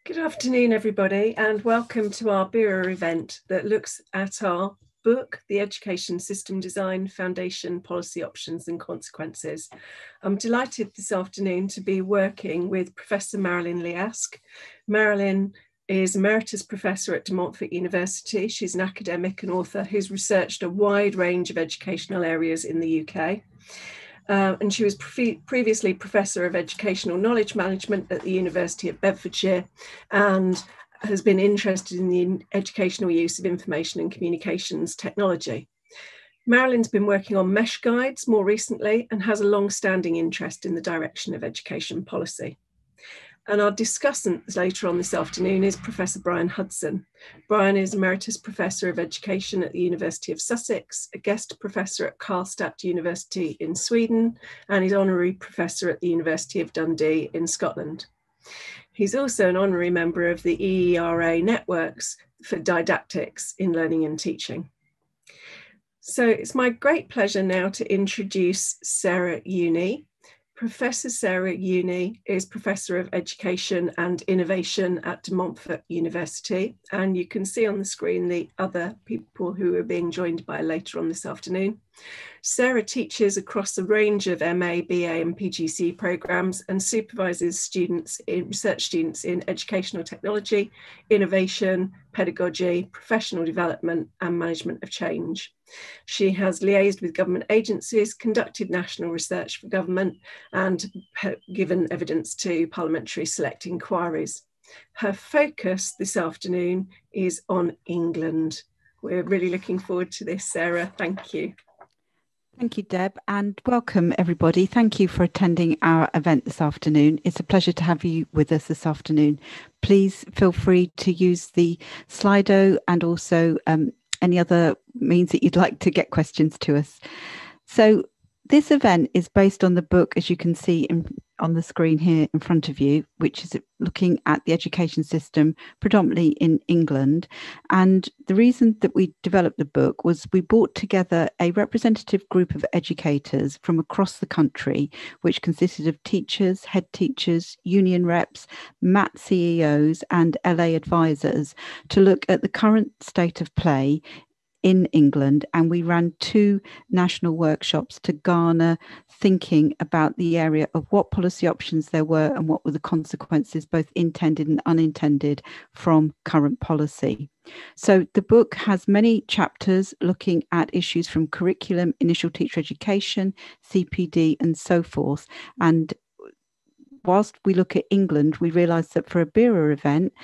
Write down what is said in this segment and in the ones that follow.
Good afternoon, everybody, and welcome to our BERA event that looks at our book, The Education System Design Foundation, Policy Options and Consequences. I'm delighted this afternoon to be working with Professor Marilyn Liask. Marilyn is Emeritus Professor at De Montfort University. She's an academic and author who's researched a wide range of educational areas in the UK. And she was previously Professor of Educational Knowledge Management at the University of Bedfordshire and has been interested in the educational use of information and communications technology. Marilyn's been working on mesh guides more recently and has a long-standing interest in the direction of education policy. And our discussant later on this afternoon is Professor Brian Hudson. Brian is Emeritus Professor of Education at the University of Sussex, a guest professor at Karlstad University in Sweden, and is Honorary Professor at the University of Dundee in Scotland. He's also an honorary member of the EERA networks for didactics in learning and teaching. So it's my great pleasure now to introduce Sarah Uni. Professor Sarah Uni is Professor of Education and Innovation at De Montfort University, and you can see on the screen the other people who are being joined by later on this afternoon. Sarah teaches across a range of MA, BA and PGC programmes and supervises research students in educational technology, innovation, pedagogy, professional development and management of change. She has liaised with government agencies, conducted national research for government and given evidence to parliamentary select inquiries. Her focus this afternoon is on England. We're really looking forward to this, Sarah. Thank you. Thank you, Deb, and welcome everybody. Thank you for attending our event this afternoon. It's a pleasure to have you with us this afternoon. Please feel free to use the Slido and also any other means that you'd like to get questions to us. So this event is based on the book, as you can see on the screen here in front of you, which is looking at the education system predominantly in England. And the reason that we developed the book was we brought together a representative group of educators from across the country, which consisted of teachers, head teachers, union reps, MAT CEOs and LA advisors, to look at the current state of play in England, and we ran 2 national workshops to garner thinking about the area of what policy options there were and what were the consequences, both intended and unintended, from current policy. So the book has many chapters looking at issues from curriculum, initial teacher education, CPD and so forth. And whilst we look at England, we realise that for a BERA event,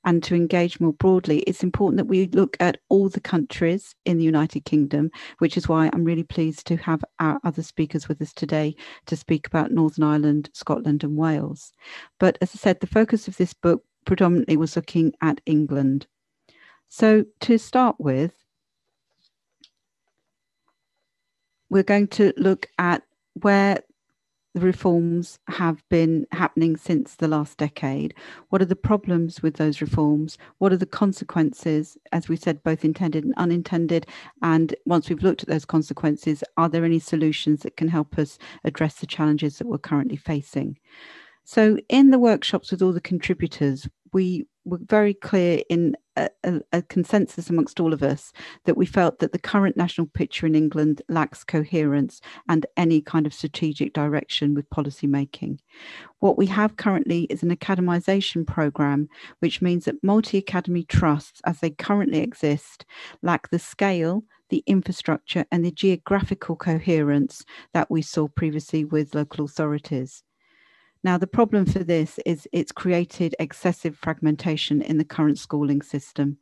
and to engage more broadly, it's important that we look at all the countries in the United Kingdom, which is why I'm really pleased to have our other speakers with us today to speak about Northern Ireland, Scotland and Wales. But as I said, the focus of this book predominantly was looking at England. So to start with, we're going to look at where the reforms have been happening since the last decade. What are the problems with those reforms? What are the consequences, as we said, both intended and unintended? And once we've looked at those consequences, are there any solutions that can help us address the challenges that we're currently facing? So in the workshops with all the contributors, we were very clear in a consensus amongst all of us that we felt that the current national picture in England lacks coherence and any kind of strategic direction with policy making. What we have currently is an academisation programme, which means that multi-academy trusts, as they currently exist, lack the scale, the infrastructure and the geographical coherence that we saw previously with local authorities. Now, the problem for this is it's created excessive fragmentation in the current schooling system.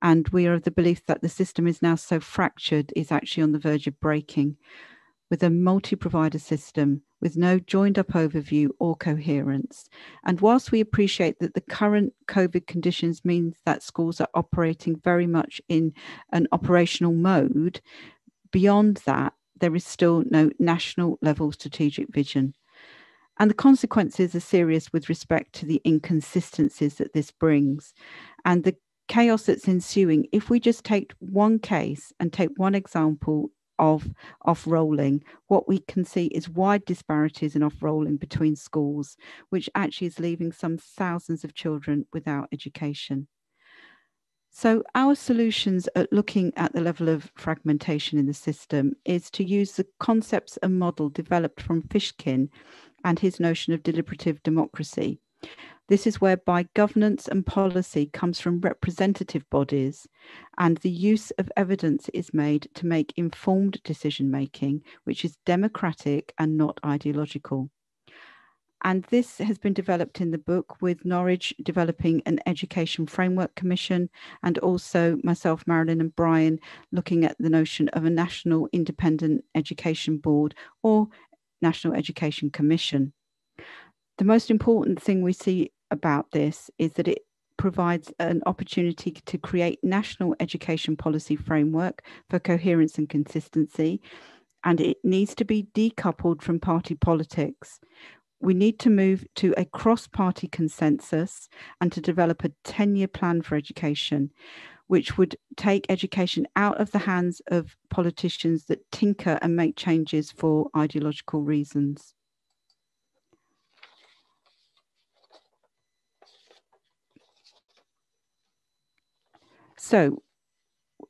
And we are of the belief that the system is now so fractured, it's actually on the verge of breaking, with a multi-provider system with no joined up overview or coherence. And whilst we appreciate that the current COVID conditions means that schools are operating very much in an operational mode, beyond that, there is still no national level strategic vision. And the consequences are serious with respect to the inconsistencies that this brings and the chaos that's ensuing. If we just take one case and take one example of off-rolling, what we can see is wide disparities in off-rolling between schools, which actually is leaving some thousands of children without education. So our solutions at looking at the level of fragmentation in the system is to use the concepts and model developed from Fishkin and his notion of deliberative democracy. This is whereby governance and policy comes from representative bodies, and the use of evidence is made to make informed decision-making, which is democratic and not ideological. And this has been developed in the book, with Norwich developing an education framework commission, and also myself, Marilyn and Brian looking at the notion of a national independent education board or national education commission. The most important thing we see about this is that it provides an opportunity to create national education policy framework for coherence and consistency, and it needs to be decoupled from party politics. We need to move to a cross-party consensus and to develop a 10-year plan for education, which would take education out of the hands of politicians that tinker and make changes for ideological reasons. So,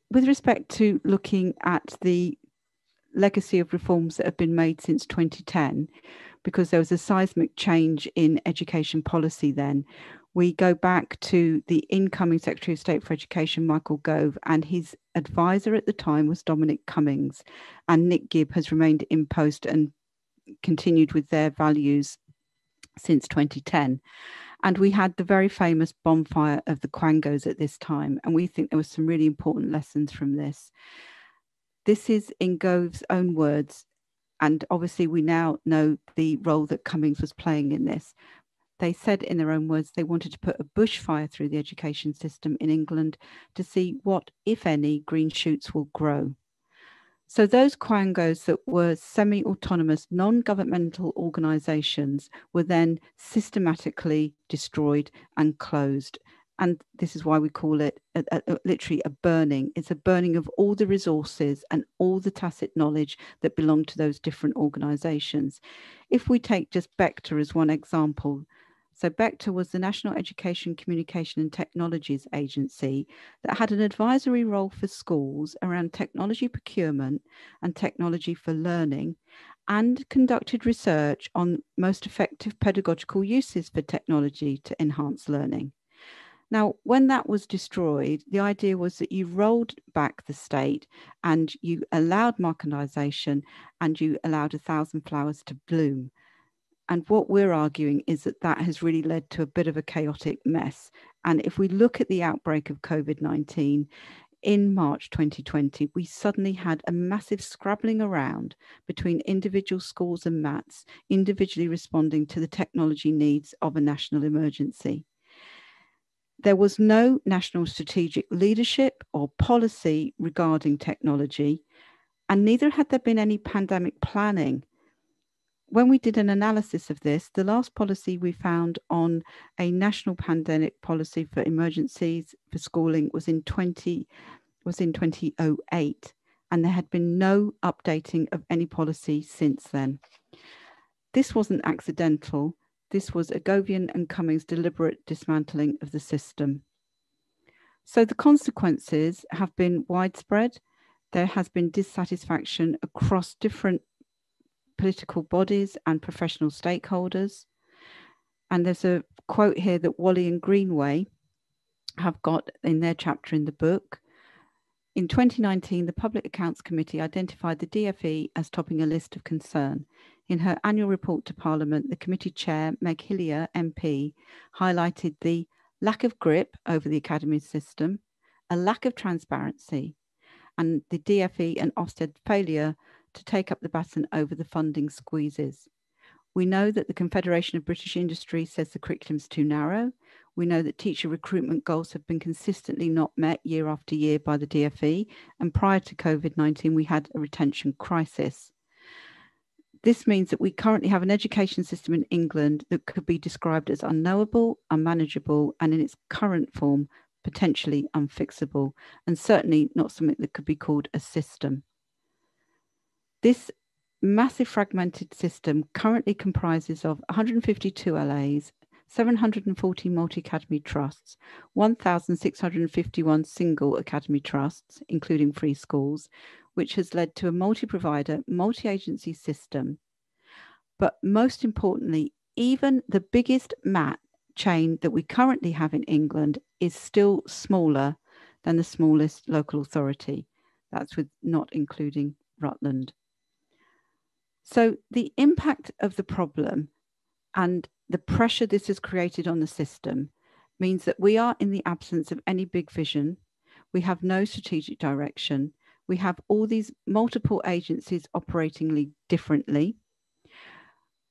with respect to looking at the legacy of reforms that have been made since 2010, because there was a seismic change in education policy then, we go back to the incoming Secretary of State for Education, Michael Gove, and his advisor at the time was Dominic Cummings, and Nick Gibb has remained in post and continued with their values since 2010. And we had the very famous bonfire of the Quangos at this time. And we think there were some really important lessons from this. This is in Gove's own words. And obviously we now know the role that Cummings was playing in this. They said in their own words, they wanted to put a bushfire through the education system in England to see what, if any, green shoots will grow. So those Quangos that were semi-autonomous, non-governmental organisations were then systematically destroyed and closed. And this is why we call it literally a burning. It's a burning of all the resources and all the tacit knowledge that belong to those different organisations. If we take just Bechter as one example, so Bechter was the National Education, Communication and Technologies Agency that had an advisory role for schools around technology procurement and technology for learning, and conducted research on most effective pedagogical uses for technology to enhance learning. Now, when that was destroyed, the idea was that you rolled back the state and you allowed marketisation and you allowed 1,000 flowers to bloom. And what we're arguing is that that has really led to a bit of a chaotic mess. And if we look at the outbreak of COVID-19 in March 2020, we suddenly had a massive scrabbling around between individual schools and MATs, individually responding to the technology needs of a national emergency. There was no national strategic leadership or policy regarding technology, and neither had there been any pandemic planning. When we did an analysis of this, the last policy we found on a national pandemic policy for emergencies for schooling was in 2008, and there had been no updating of any policy since then. This wasn't accidental. This was a Govian and Cummings deliberate dismantling of the system. So the consequences have been widespread. There has been dissatisfaction across different political bodies and professional stakeholders. And there's a quote here that Wally and Greenway have got in their chapter in the book. In 2019, the Public Accounts Committee identified the DfE as topping a list of concern. In her annual report to Parliament, the committee chair, Meg Hillier, MP, highlighted the lack of grip over the academy system, a lack of transparency, and the DfE and Ofsted failure to take up the baton over the funding squeezes. We know that the Confederation of British Industry says the curriculum is too narrow. We know that teacher recruitment goals have been consistently not met year after year by the DfE, and prior to COVID-19, we had a retention crisis. This means that we currently have an education system in England that could be described as unknowable, unmanageable, and in its current form, potentially unfixable, and certainly not something that could be called a system. This massive fragmented system currently comprises of 152 LAs, 740 multi-academy trusts, 1,651 single academy trusts, including free schools, which has led to a multi-provider, multi-agency system. But most importantly, even the biggest MAT chain that we currently have in England is still smaller than the smallest local authority. That's with not including Rutland. So the impact of the problem and the pressure this has created on the system means that we are in the absence of any big vision. We have no strategic direction. We have all these multiple agencies operating differently.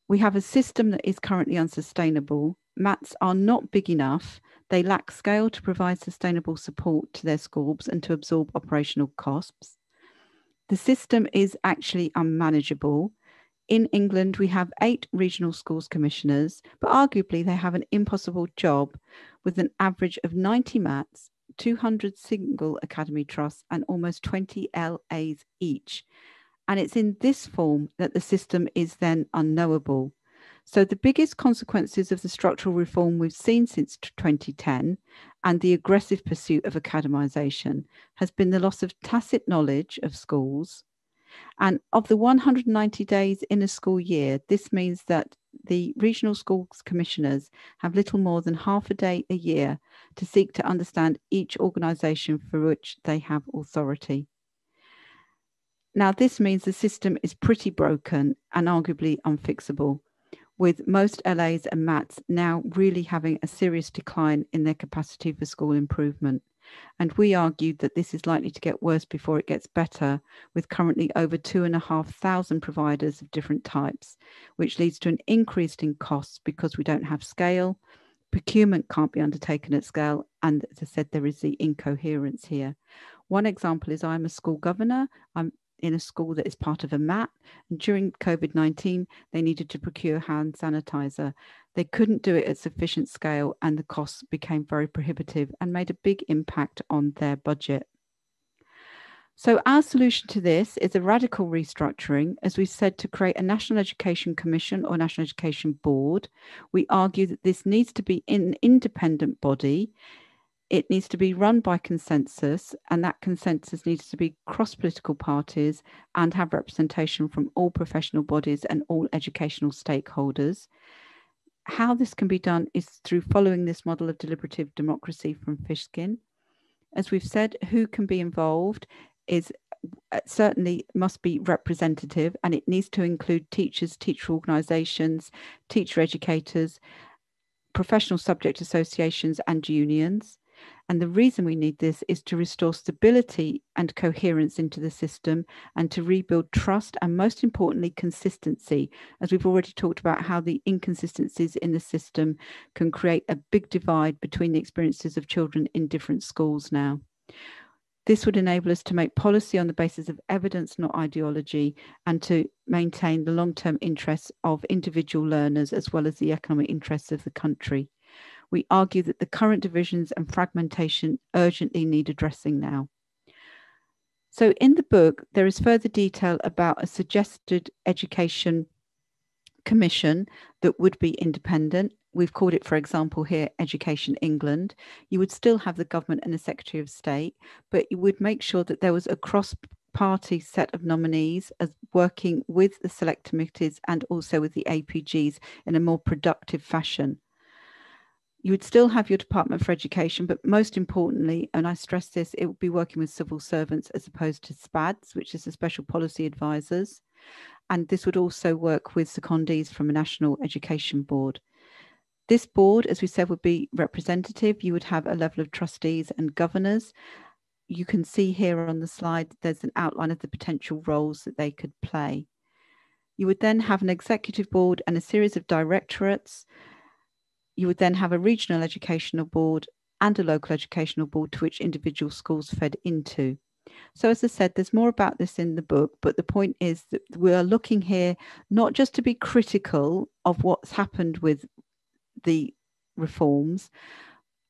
We have a system that is currently unsustainable. MATs are not big enough. They lack scale to provide sustainable support to their schools and to absorb operational costs. The system is actually unmanageable. In England, we have 8 regional schools commissioners, but arguably they have an impossible job with an average of 90 MATs, 200 single academy trusts, and almost 20 LAs each. And it's in this form that the system is then unknowable. So the biggest consequences of the structural reform we've seen since 2010 and the aggressive pursuit of academisation has been the loss of tacit knowledge of schools. And of the 190 days in a school year, this means that the regional schools commissioners have little more than half a day a year to seek to understand each organisation for which they have authority. Now, this means the system is pretty broken and arguably unfixable, with most LAs and MATs now really having a serious decline in their capacity for school improvement. And we argued that this is likely to get worse before it gets better, with currently over 2,500 providers of different types, which leads to an increase in costs because we don't have scale. Procurement can't be undertaken at scale. And as I said, there is the incoherence here. One example is I'm a school governor. I'm in a school that is part of a MAT. And during COVID-19, they needed to procure hand sanitizer. They couldn't do it at sufficient scale, and the costs became very prohibitive and made a big impact on their budget. So our solution to this is a radical restructuring, as we said, to create a National Education Commission or National Education Board. We argue that this needs to be an independent body. It needs to be run by consensus, and that consensus needs to be cross-political parties and have representation from all professional bodies and all educational stakeholders. How this can be done is through following this model of deliberative democracy from Fishkin. As we've said, who can be involved is certainly must be representative, and it needs to include teachers, teacher organisations, teacher educators, professional subject associations and unions. And the reason we need this is to restore stability and coherence into the system and to rebuild trust and, most importantly, consistency, as we've already talked about how the inconsistencies in the system can create a big divide between the experiences of children in different schools now. This would enable us to make policy on the basis of evidence, not ideology, and to maintain the long-term interests of individual learners as well as the economic interests of the country. We argue that the current divisions and fragmentation urgently need addressing now. So in the book, there is further detail about a suggested education commission that would be independent. We've called it, for example, here, Education England. You would still have the government and the Secretary of State, but you would make sure that there was a cross-party set of nominees as working with the select committees and also with the APGs in a more productive fashion. You would still have your Department for Education, but most importantly, and I stress this, it would be working with civil servants as opposed to SPADs, which is the Special Policy Advisors. And this would also work with secondees from a National Education Board. This board, as we said, would be representative. You would have a level of trustees and governors. You can see here on the slide, there's an outline of the potential roles that they could play. You would then have an executive board and a series of directorates. You would then have a regional educational board and a local educational board to which individual schools fed into. So as I said, there's more about this in the book, but the point is that we are looking here not just to be critical of what's happened with the reforms,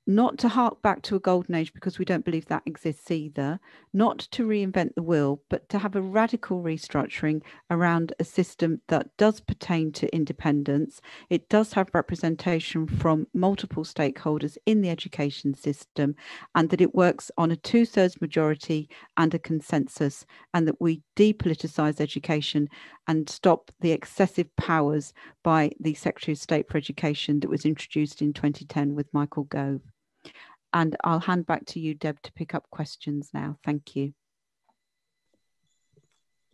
not to hark back to a golden age, because we don't believe that exists either, not to reinvent the wheel, but to have a radical restructuring around a system that does pertain to independence. It does have representation from multiple stakeholders in the education system, and that it works on a 2/3 majority and a consensus, and that we depoliticise education and stop the excessive powers by the Secretary of State for Education that was introduced in 2010 with Michael Gove. And I'll hand back to you, Deb, to pick up questions now. Thank you.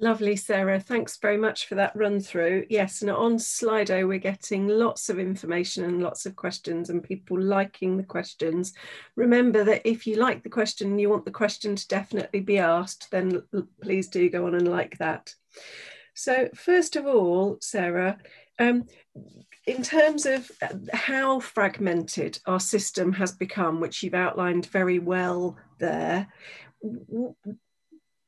Lovely, Sarah. Thanks very much for that run through. Yes, and on Slido, we're getting lots of information and lots of questions and people liking the questions. Remember that if you like the question and you want the question to definitely be asked, then please do go on and like that. So first of all, Sarah, in terms of how fragmented our system has become, which you've outlined very well there,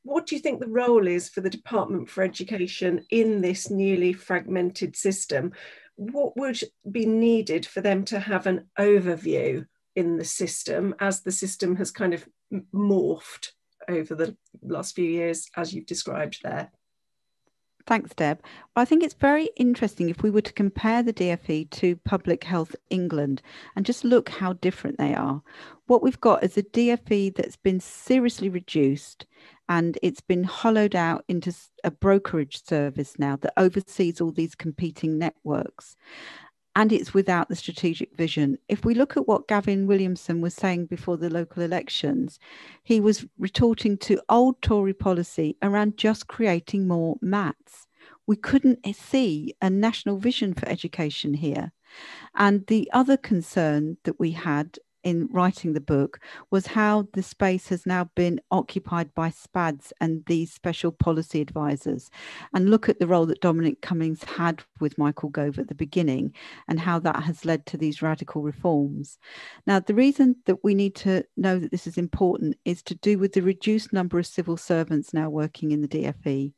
what do you think the role is for the Department for Education in this newly fragmented system? What would be needed for them to have an overview in the system as the system has kind of morphed over the last few years, as you've described there? Thanks, Deb. I think it's very interesting if we were to compare the DfE to Public Health England and just look how different they are. What we've got is a DfE that's been seriously reduced, and it's been hollowed out into a brokerage service now that oversees all these competing networks. And it's without the strategic vision. If we look at what Gavin Williamson was saying before the local elections, he was retorting to old Tory policy around just creating more MATs. We couldn't see a national vision for education here. And the other concern that we had in writing the book was how the space has now been occupied by SPADs and these special policy advisors, and look at the role that Dominic Cummings had with Michael Gove at the beginning and how that has led to these radical reforms. Now, the reason that we need to know that this is important is to do with the reduced number of civil servants now working in the DfE.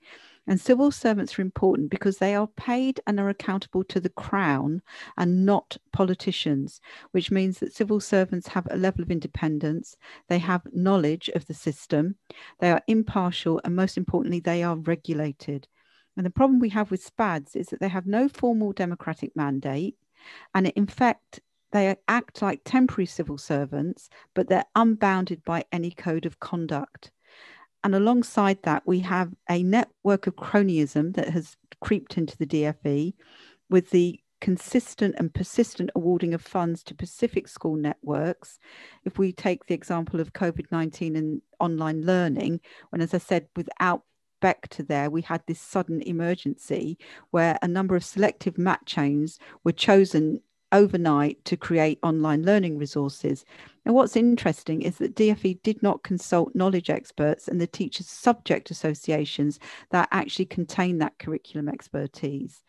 And civil servants are important because they are paid and are accountable to the Crown and not politicians, which means that civil servants have a level of independence, they have knowledge of the system, they are impartial, and most importantly, they are regulated. And the problem we have with SPADs is that they have no formal democratic mandate, and in fact, they act like temporary civil servants, but they're unbounded by any code of conduct. And alongside that, we have a network of cronyism that has creeped into the DfE with the consistent and persistent awarding of funds to specific school networks. If we take the example of COVID-19 and online learning, when, as I said, without Vector there, we had this sudden emergency where a number of selective MAT chains were chosen overnight to create online learning resources. And what's interesting is that DfE did not consult knowledge experts and the teachers' subject associations that actually contain that curriculum expertise.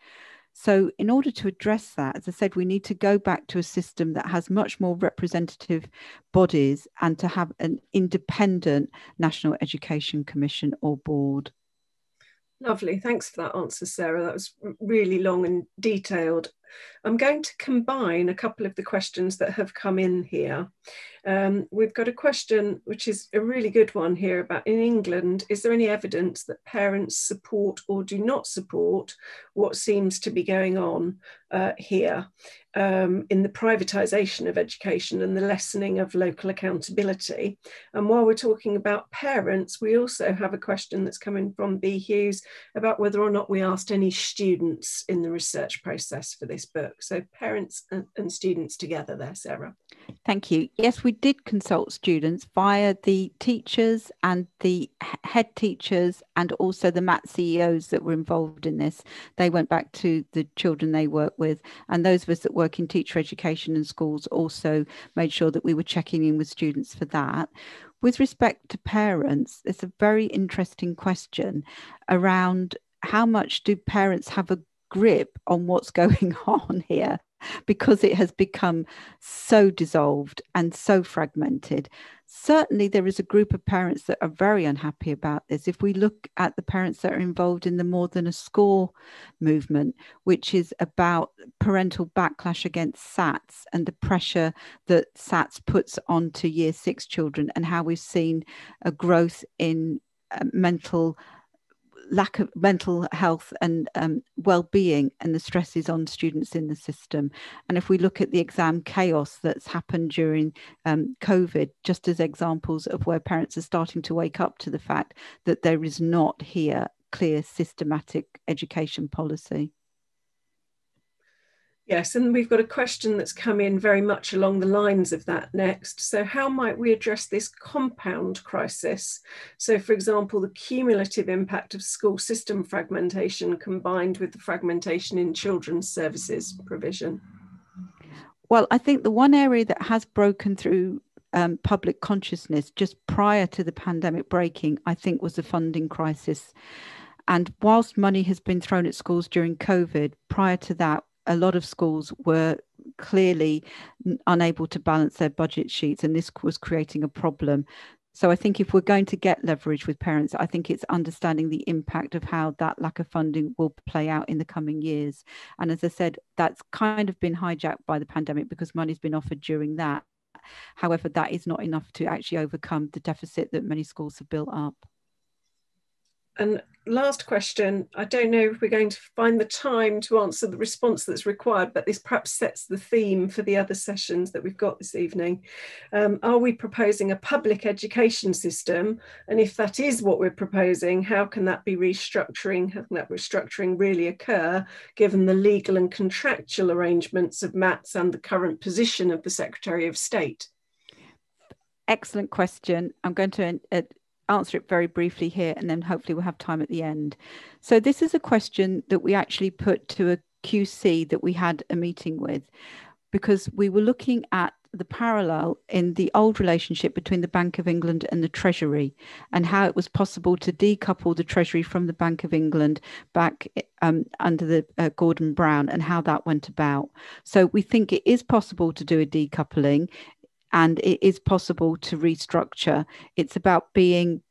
So in order to address that, as I said, we need to go back to a system that has much more representative bodies and to have an independent National Education Commission or board. Lovely. Thanks for that answer, Sarah. That was really long and detailed. I'm going to combine a couple of the questions that have come in here. We've got a question, which is a really good one here, about in England, is there any evidence that parents support or do not support what seems to be going on here in the privatisation of education and the lessening of local accountability? And while we're talking about parents, we also have a question that's coming from B. Hughes about whether or not we asked any students in the research process for this book. So parents and students together there, Sarah. Thank you. Yes, we did consult students via the teachers and the head teachers and also the MAT CEOs that were involved in this. They went back to the children they work with, and those of us that work in teacher education and schools also made sure that we were checking in with students for that. With respect to parents, it's a very interesting question around how much do parents have a grip on what's going on here. because it has become so dissolved and so fragmented. Certainly, there is a group of parents that are very unhappy about this. If we look at the parents that are involved in the More Than a Score movement, which is about parental backlash against SATs and the pressure that SATs puts onto Year 6 children, and how we've seen a growth in lack of mental health and well-being and the stresses on students in the system. And if we look at the exam chaos that's happened during COVID, just as examples of where parents are starting to wake up to the fact that there is not here clear systematic education policy. Yes, and we've got a question that's come in very much along the lines of that next. So how might we address this compound crisis? So, for example, the cumulative impact of school system fragmentation combined with the fragmentation in children's services provision. Well, I think the one area that has broken through public consciousness just prior to the pandemic breaking, I think, was the funding crisis. And whilst money has been thrown at schools during COVID, prior to that, a lot of schools were clearly unable to balance their budget sheets, and this was creating a problem. So I think if we're going to get leverage with parents, I think it's understanding the impact of how that lack of funding will play out in the coming years. And as I said, that's kind of been hijacked by the pandemic because money's been offered during that. However, that is not enough to actually overcome the deficit that many schools have built up. And last question, I don't know if we're going to find the time to answer the response that's required, but this perhaps sets the theme for the other sessions that we've got this evening. Are we proposing a public education system? And if that is what we're proposing, how can that be restructuring? How can that restructuring really occur, given the legal and contractual arrangements of MATS and the current position of the Secretary of State? Excellent question. I'm going to answer it very briefly here, and then hopefully we'll have time at the end. So this is a question that we actually put to a QC that we had a meeting with, because we were looking at the parallel in the old relationship between the Bank of England and the Treasury, and how it was possible to decouple the Treasury from the Bank of England back under the Gordon Brown, and how that went about. So we think it is possible to do a decoupling, and it is possible to restructure. It's about having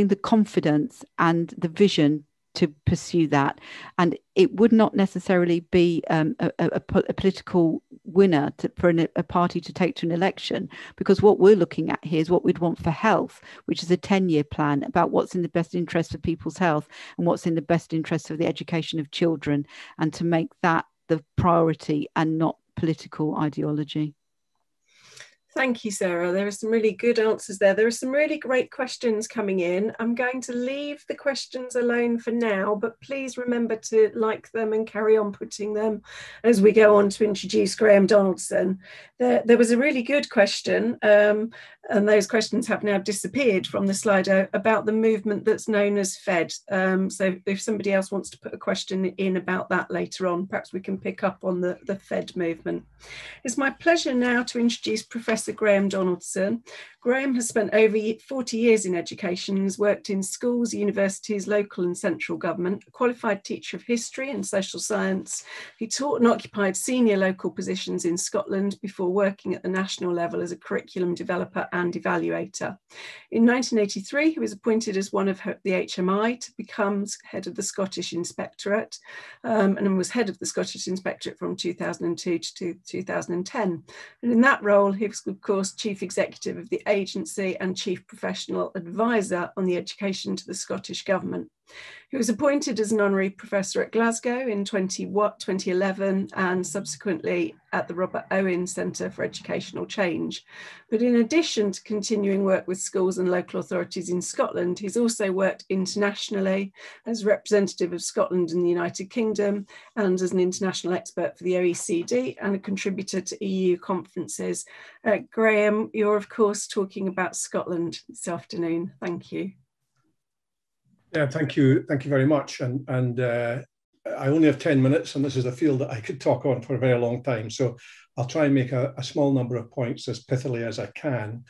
the confidence and the vision to pursue that. And it would not necessarily be a political winner for a party to take to an election, because what we're looking at here is what we'd want for health, which is a 10-year plan about what's in the best interest of people's health and what's in the best interest of the education of children, and to make that the priority and not political ideology. Thank you, Sarah. There are some really good answers there. There are some really great questions coming in. I'm going to leave the questions alone for now, but please remember to like them and carry on putting them as we go on to introduce Graham Donaldson. There was a really good question, and those questions have now disappeared from the Slido, about the movement that's known as FED. So if somebody else wants to put a question in about that later on, perhaps we can pick up on the FED movement. It's my pleasure now to introduce Professor Graham Donaldson. Graham has spent over 40 years in education, has worked in schools, universities, local and central government, a qualified teacher of history and social science. He taught and occupied senior local positions in Scotland before working at the national level as a curriculum developer and evaluator. In 1983, he was appointed as one of the HMI to become head of the Scottish Inspectorate, and was head of the Scottish Inspectorate from 2002 to 2010. And in that role, he was, of course, chief executive of the agency and chief professional advisor on the education to the Scottish Government. He was appointed as an honorary professor at Glasgow in 2011 and subsequently at the Robert Owen Centre for Educational Change. But in addition to continuing work with schools and local authorities in Scotland, he's also worked internationally as representative of Scotland in the United Kingdom and as an international expert for the OECD and a contributor to EU conferences. Graham, you're of course talking about Scotland this afternoon. Thank you. Yeah, thank you very much. And I only have 10 minutes, and this is a field that I could talk on for a very long time. So I'll try and make a small number of points as pithily as I can.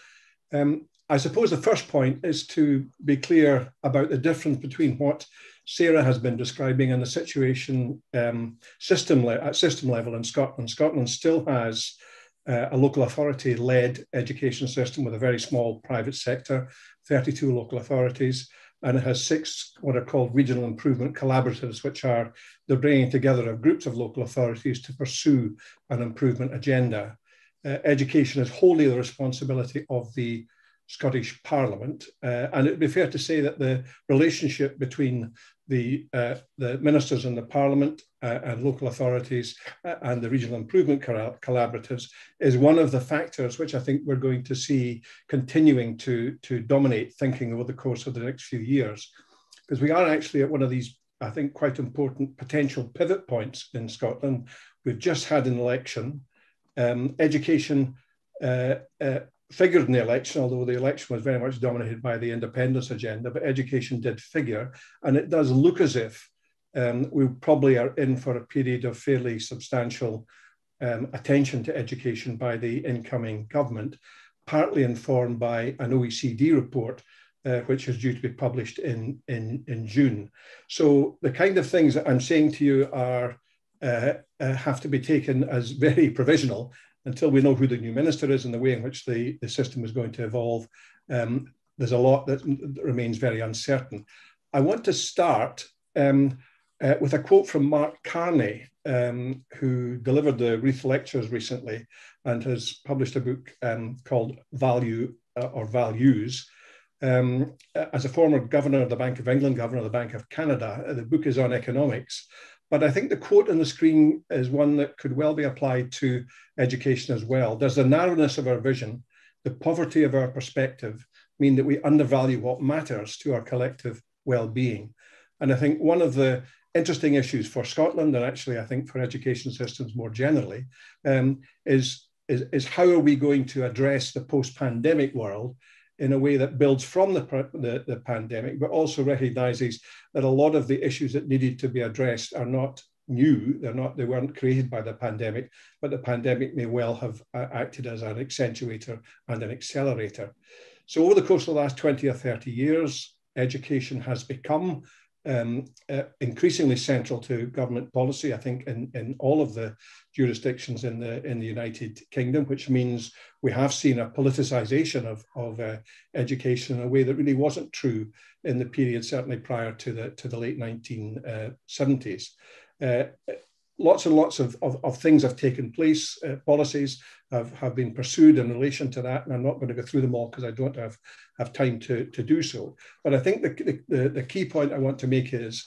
I suppose the first point is to be clear about the difference between what Sarah has been describing and the situation at system level in Scotland. Scotland still has a local authority-led education system with a very small private sector, 32 local authorities, and it has 6 what are called regional improvement collaboratives, which are the bringing together of groups of local authorities to pursue an improvement agenda. Education is wholly the responsibility of the Scottish Parliament, and it would be fair to say that the relationship between the ministers in the Parliament and local authorities and the regional improvement collaboratives is one of the factors which I think we're going to see continuing to dominate thinking over the course of the next few years, because we are actually at one of these, I think, quite important potential pivot points in Scotland. We've just had an election. Education figured in the election, although the election was very much dominated by the independence agenda, but education did figure. And it does look as if we probably are in for a period of fairly substantial attention to education by the incoming government, partly informed by an OECD report, which is due to be published in June. So the kind of things that I'm saying to you are have to be taken as very provisional until we know who the new minister is and the way in which the system is going to evolve. There's a lot that remains very uncertain. I want to start with a quote from Mark Carney, who delivered the Reith Lectures recently and has published a book called Value or Values. As a former governor of the Bank of England, governor of the Bank of Canada, the book is on economics. But I think the quote on the screen is one that could well be applied to education as well. Does the narrowness of our vision, the poverty of our perspective, mean that we undervalue what matters to our collective well-being? And I think one of the interesting issues for Scotland, and actually I think for education systems more generally, is how are we going to address the post-pandemic world in a way that builds from the pandemic, but also recognizes that a lot of the issues that needed to be addressed are not new. They weren't created by the pandemic, but the pandemic may well have acted as an accentuator and an accelerator. So over the course of the last 20 or 30 years, education has become increasingly central to government policy, I think, in all of the jurisdictions in the United Kingdom, which means we have seen a politicization of education in a way that really wasn't true in the period certainly prior to the late 1970s. Lots and lots of things have taken place. Policies have been pursued in relation to that, and I'm not going to go through them all because I don't have time to do so. But I think the key point I want to make is,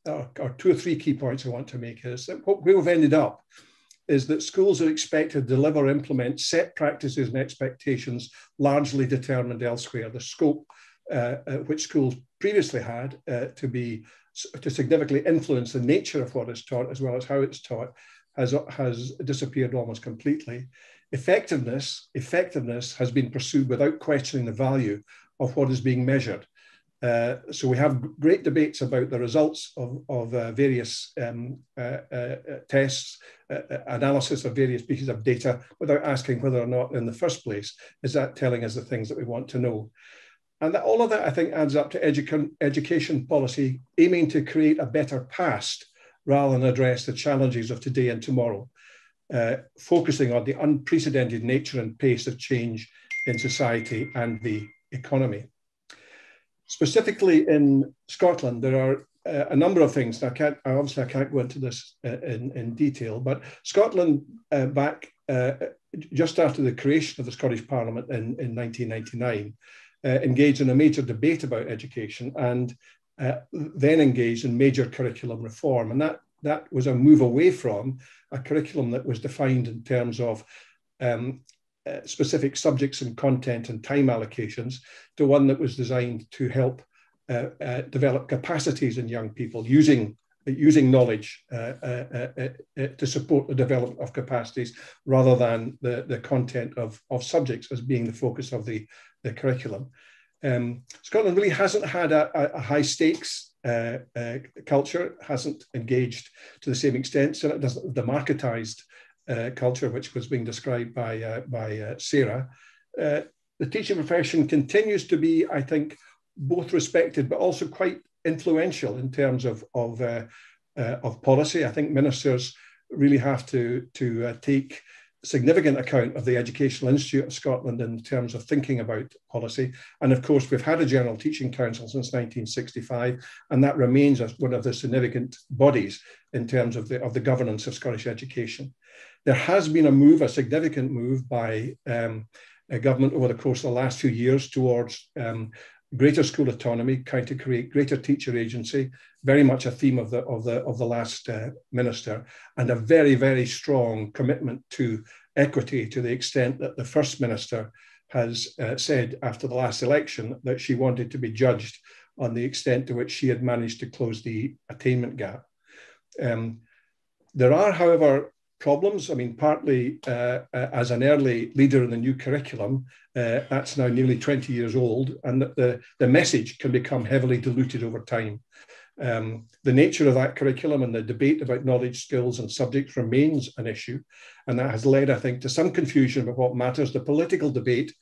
or 2 or 3 key points I want to make is that what we've ended up is that schools are expected to deliver, implement set practices and expectations largely determined elsewhere. The scope which schools previously had to significantly influence the nature of what is taught as well as how it's taught has disappeared almost completely. Effectiveness has been pursued without questioning the value of what is being measured. So we have great debates about the results of various tests, analysis of various pieces of data, without asking whether or not in the first place is that telling us the things that we want to know. And all of that, I think, adds up to education policy aiming to create a better past rather than address the challenges of today and tomorrow, focusing on the unprecedented nature and pace of change in society and the economy. Specifically in Scotland, there are a number of things. Obviously I can't go into this in detail, but Scotland just after the creation of the Scottish Parliament in 1999, engaged in a major debate about education and then engaged in major curriculum reform. And that was a move away from a curriculum that was defined in terms of specific subjects and content and time allocations to one that was designed to help develop capacities in young people using knowledge to support the development of capacities rather than the content of subjects as being the focus of the curriculum. Scotland really hasn't had a high stakes culture, hasn't engaged to the same extent, so it doesn't the marketized culture which was being described by Sarah. the teaching profession continues to be, I think, both respected but also quite influential in terms of policy. I think ministers really have to take significant account of the Educational Institute of Scotland in terms of thinking about policy. And of course, we've had a General Teaching Council since 1965, and that remains one of the significant bodies in terms of the governance of Scottish education. There has been a significant move by a government over the course of the last few years towards greater school autonomy, trying to create greater teacher agency, very much a theme of the last minister, and a very, very strong commitment to equity, to the extent that the first minister has said after the last election that she wanted to be judged on the extent to which she had managed to close the attainment gap. There are, however, problems. I mean, partly as an early leader in the new curriculum, that's now nearly 20 years old, and the message can become heavily diluted over time. The nature of that curriculum and the debate about knowledge, skills and subjects remains an issue, and that has led, I think, to some confusion about what matters. The political debate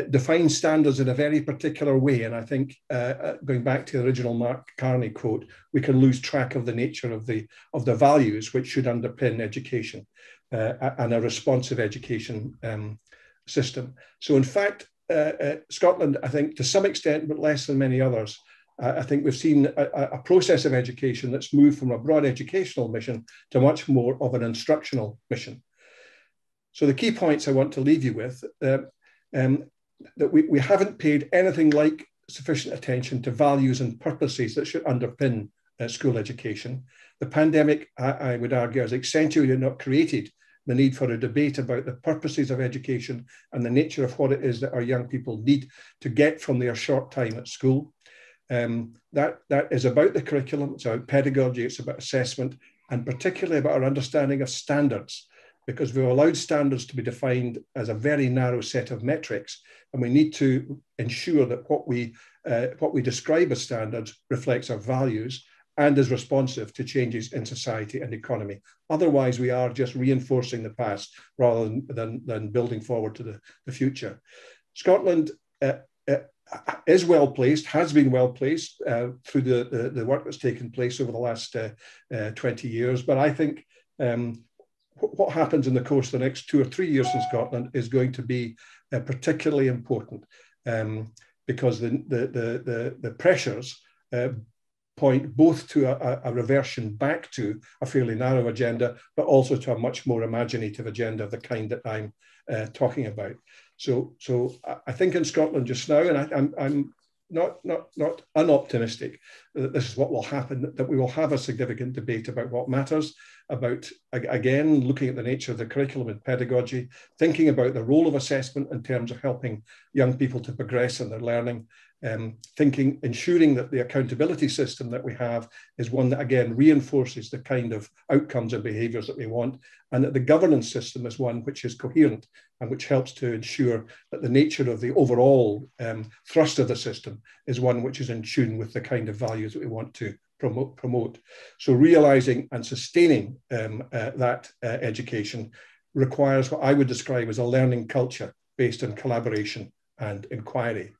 defines standards in a very particular way, and I think, going back to the original Mark Carney quote, we can lose track of the nature of the values which should underpin education and a responsive education system. So in fact, Scotland, I think to some extent, but less than many others, I think we've seen a process of education that's moved from a broad educational mission to much more of an instructional mission. So the key points I want to leave you with, that we haven't paid anything like sufficient attention to values and purposes that should underpin school education. The pandemic, I would argue, has accentuated, not created, the need for a debate about the purposes of education and the nature of what it is that our young people need to get from their short time at school. That is about the curriculum, it's about pedagogy, it's about assessment, and particularly about our understanding of standards, because we've allowed standards to be defined as a very narrow set of metrics, and we need to ensure that what we describe as standards reflects our values and is responsive to changes in society and economy. Otherwise, we are just reinforcing the past rather than building forward to the future. Scotland is well placed, has been well placed through the work that's taken place over the last 20 years. But I think what happens in the course of the next 2 or 3 years in Scotland is going to be particularly important because the pressures point both to a reversion back to a fairly narrow agenda, but also to a much more imaginative agenda of the kind that I'm talking about. So I think in Scotland just now, and I'm not unoptimistic that this is what will happen, that we will have a significant debate about what matters, about, again, looking at the nature of the curriculum and pedagogy, thinking about the role of assessment in terms of helping young people to progress in their learning, ensuring that the accountability system that we have is one that, again, reinforces the kind of outcomes and behaviours that we want, and that the governance system is one which is coherent and which helps to ensure that the nature of the overall thrust of the system is one which is in tune with the kind of values that we want to promote. So realising and sustaining that education requires what I would describe as a learning culture based on collaboration and inquiry.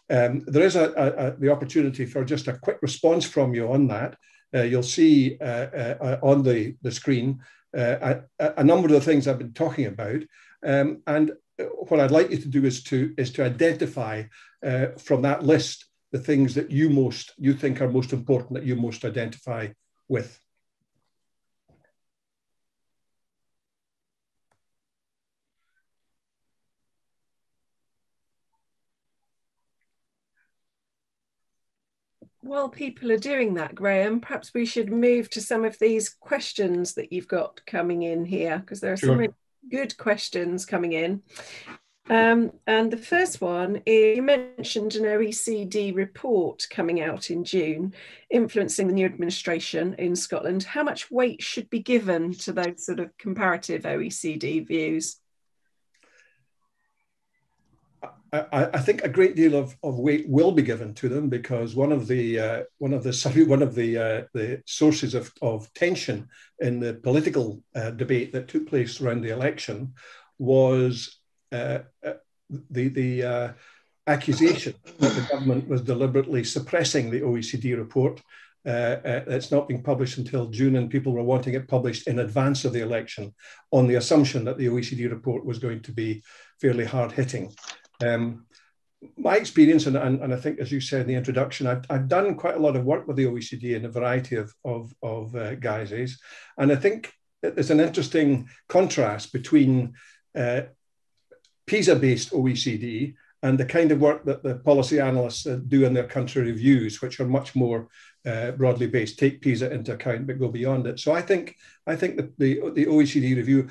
There is the opportunity for just a quick response from you on that. You'll see on the screen a number of the things I've been talking about. And what I'd like you to do is to identify from that list the things that you think are most important, that you most identify with. While people are doing that, Graham, perhaps we should move to some of these questions that you've got coming in here, because there are some really good questions coming in. And the first one is, you mentioned an OECD report coming out in June, influencing the new administration in Scotland. How much weight should be given to those sort of comparative OECD views? I think a great deal of weight will be given to them, because one of the sources of tension in the political debate that took place around the election was the accusation that the government was deliberately suppressing the OECD report. It's not being published until June, and people were wanting it published in advance of the election on the assumption that the OECD report was going to be fairly hard-hitting. My experience, and I think, as you said in the introduction, I've done quite a lot of work with the OECD in a variety of guises, and I think there's an interesting contrast between PISA-based OECD and the kind of work that the policy analysts do in their country reviews, which are much more broadly based, take PISA into account, but go beyond it. So I think the OECD review,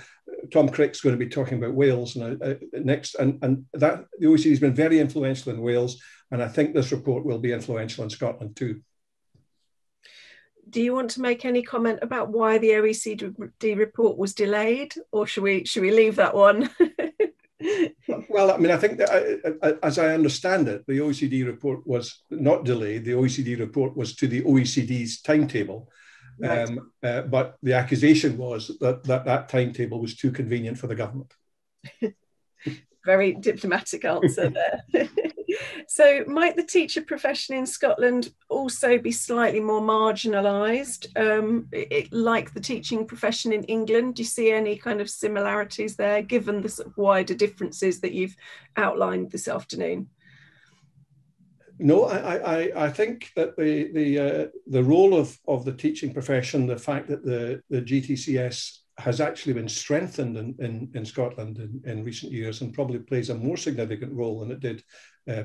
Tom Crick's going to be talking about Wales next, and that the OECD has been very influential in Wales, and I think this report will be influential in Scotland too. Do you want to make any comment about why the OECD report was delayed, or should we leave that one? Well, I mean, I think that as I understand it, the OECD report was not delayed. The OECD report was to the OECD's timetable. Right. But the accusation was that timetable was too convenient for the government. Very diplomatic answer there. So might the teacher profession in Scotland also be slightly more marginalised, like the teaching profession in England? Do you see any kind of similarities there, given the sort of wider differences that you've outlined this afternoon? No, I think that the role of the teaching profession, the fact that the GTCS has actually been strengthened in Scotland in recent years, and probably plays a more significant role than it did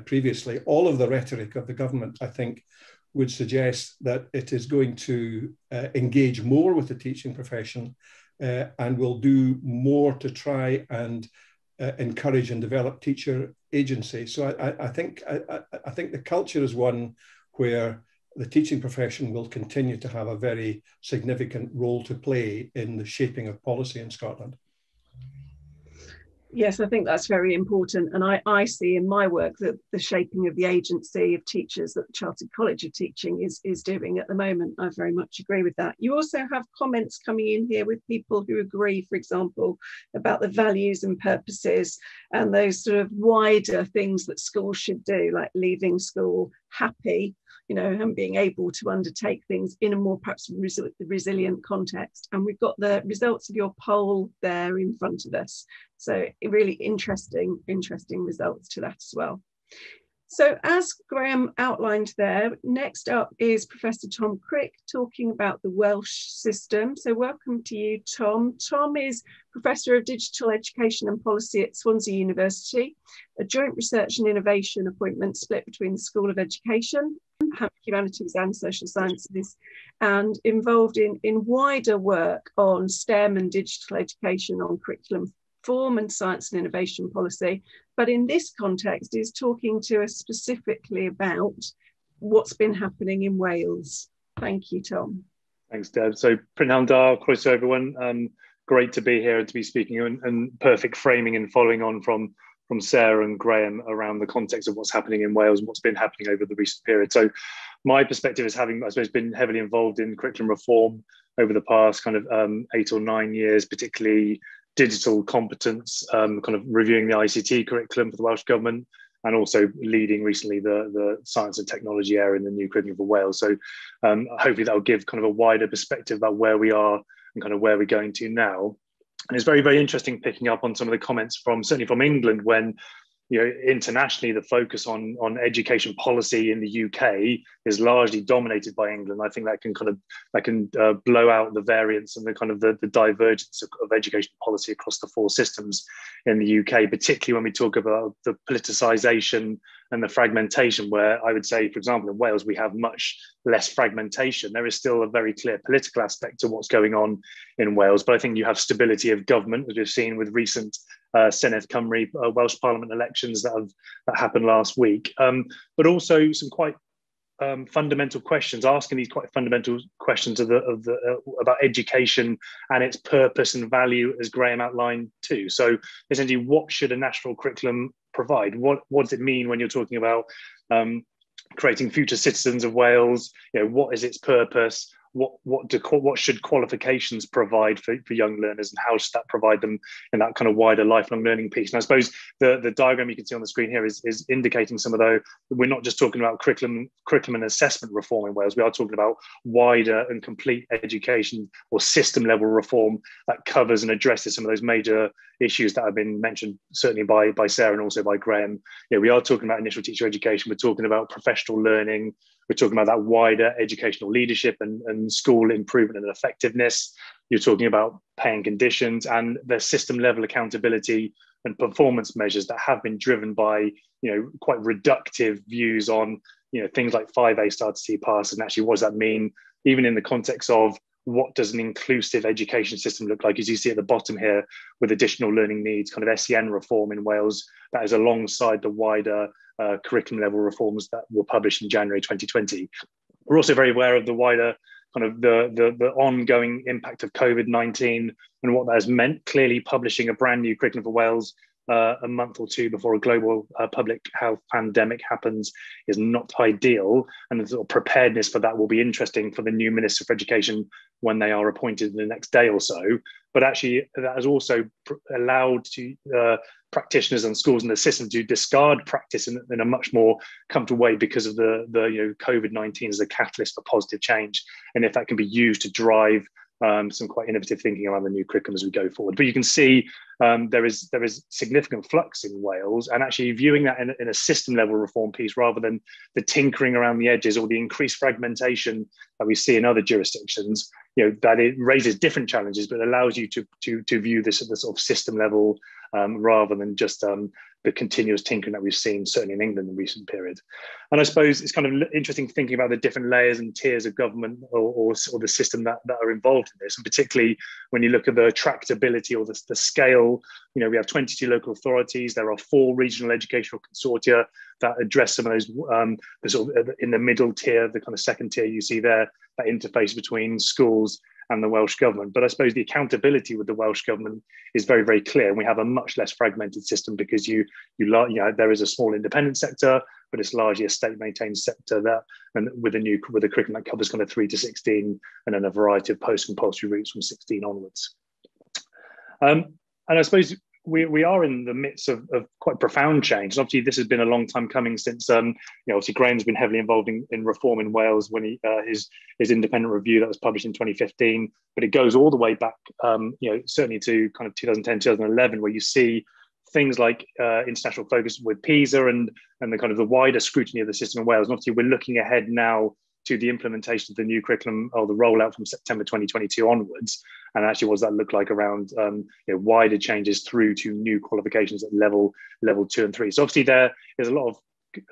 previously. All of the rhetoric of the government, I think, would suggest that it is going to engage more with the teaching profession and will do more to try and encourage and develop teacher agency. So I think the culture is one where the teaching profession will continue to have a very significant role to play in the shaping of policy in Scotland. Yes, I think that's very important. And I see in my work that the shaping of the agency of teachers that the Chartered College of Teaching is doing at the moment. I very much agree with that. You also have comments coming in here with people who agree, for example, about the values and purposes and those sort of wider things that schools should do, like leaving school happy, you know, and being able to undertake things in a more perhaps resilient context. And we've got the results of your poll there in front of us. So really interesting results to that as well. So as Graham outlined there, next up is Professor Tom Crick talking about the Welsh system. So welcome to you, Tom. Tom is Professor of Digital Education and Policy at Swansea University, a joint research and innovation appointment split between the School of Education, Humanities and Social Sciences, and involved in wider work on STEM and digital education, on curriculum form and science and innovation policy. But in this context is talking to us specifically about what's been happening in Wales. Thank you, Tom. Thanks, Deb. So Prynhawn da, croeso everyone. Great to be here and to be speaking, and perfect framing and following on from Sarah and Graham around the context of what's happening in Wales and what's been happening over the recent period. So my perspective is having, I suppose, been heavily involved in curriculum reform over the past kind of 8 or 9 years, particularly digital competence, kind of reviewing the ICT curriculum for the Welsh Government, and also leading recently the science and technology area in the new curriculum for Wales. So hopefully that will give kind of a wider perspective about where we are and kind of where we're going to now. And it's very, very interesting picking up on some of the comments certainly from England, when, you know, internationally the focus on education policy in the UK is largely dominated by England. I think that can blow out the variance and the kind of the divergence of education policy across the 4 systems in the UK, particularly when we talk about the politicisation and the fragmentation, where I would say, for example, in Wales, we have much less fragmentation. There is still a very clear political aspect to what's going on in Wales, but I think you have stability of government, as we've seen with recent Senedd Cymru Welsh Parliament elections that happened last week, but also some quite fundamental questions, asking these quite fundamental questions about education and its purpose and value, as Graham outlined too. So essentially, what should a national curriculum provide? What does it mean when you're talking about creating future citizens of Wales? You know, what is its purpose? what should qualifications provide for young learners, and how should that provide them in that kind of wider lifelong learning piece? And I suppose the diagram you can see on the screen here is indicating some of those. We're not just talking about curriculum and assessment reform in Wales. We are talking about wider and complete education or system level reform that covers and addresses some of those major issues that have been mentioned, certainly by Sarah and also by Graham. We are talking about initial teacher education. We're talking about professional learning. We're talking about that wider educational leadership and school improvement and effectiveness. You're talking about pay and conditions and the system level accountability and performance measures that have been driven by, quite reductive views on, things like 5A start to see pass. And actually, what does that mean, even in the context of what does an inclusive education system look like? As you see at the bottom here, with additional learning needs, kind of SEN reform in Wales, that is alongside the wider curriculum level reforms that were published in January 2020. We're also very aware of the wider kind of the ongoing impact of COVID-19 and what that has meant. Clearly, publishing a brand new curriculum for Wales a month or two before a global public health pandemic happens is not ideal, and the sort of preparedness for that will be interesting for the new Minister for Education when they are appointed in the next day or so. But actually, that has also allowed to practitioners and schools in the system to discard practice in a much more comfortable way because of the COVID-19 as a catalyst for positive change, and if that can be used to drive some quite innovative thinking around the new curriculum as we go forward. But you can see there is significant flux in Wales, and actually viewing that in a system level reform piece rather than the tinkering around the edges or the increased fragmentation that we see in other jurisdictions, that it raises different challenges, but allows you to view this at the sort of system level rather than just the continuous tinkering that we've seen, certainly in England in recent period. And I suppose it's kind of interesting thinking about the different layers and tiers of government or the system that are involved in this, and particularly when you look at the tractability or the scale. We have 22 local authorities. There are 4 regional educational consortia that address some of those, the sort of in the middle tier, the kind of second tier you see there, that interface between schools and the Welsh government. But I suppose the accountability with the Welsh government is very, very clear. And we have a much less fragmented system because there is a small independent sector, but it's largely a state-maintained sector that, and with a curriculum that covers kind of 3 to 16, and then a variety of post-compulsory routes from 16 onwards. And I suppose we are in the midst of quite profound change. And obviously, this has been a long time coming since, obviously Graham's been heavily involved in reform in Wales when he his independent review that was published in 2015. But it goes all the way back, certainly to kind of 2010, 2011, where you see things like international focus with PISA and the kind of the wider scrutiny of the system in Wales. And obviously, we're looking ahead now to the implementation of the new curriculum or the rollout from September 2022 onwards. And actually, what does that look like around wider changes through to new qualifications at level 2 and 3? So obviously there's a lot of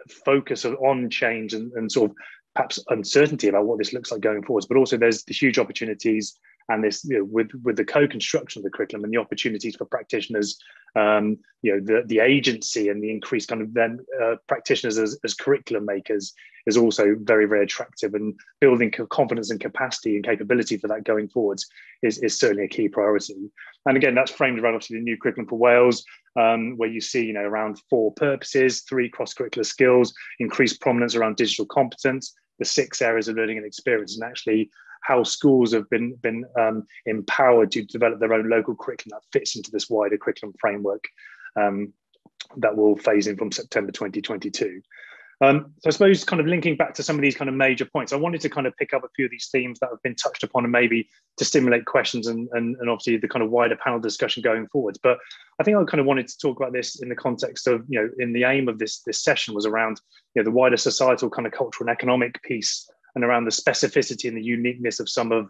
focus on change and sort of perhaps uncertainty about what this looks like going forwards, but also there's the huge opportunities and this, with the co-construction of the curriculum and the opportunities for practitioners, the agency and the increased kind of then practitioners as curriculum makers is also very, very attractive, and building confidence and capacity and capability for that going forwards is certainly a key priority. And again, that's framed around obviously the new curriculum for Wales, where you see around 4 purposes, 3 cross-curricular skills, increased prominence around digital competence, the 6 areas of learning and experience, and actually how schools have been empowered to develop their own local curriculum that fits into this wider curriculum framework that will phase in from September 2022. So I suppose kind of linking back to some of these kind of major points, I wanted to kind of pick up a few of these themes that have been touched upon and maybe to stimulate questions and obviously the kind of wider panel discussion going forwards. But I think I kind of wanted to talk about this in the context of, in the aim of this session was around, the wider societal kind of cultural and economic piece and around the specificity and the uniqueness of some of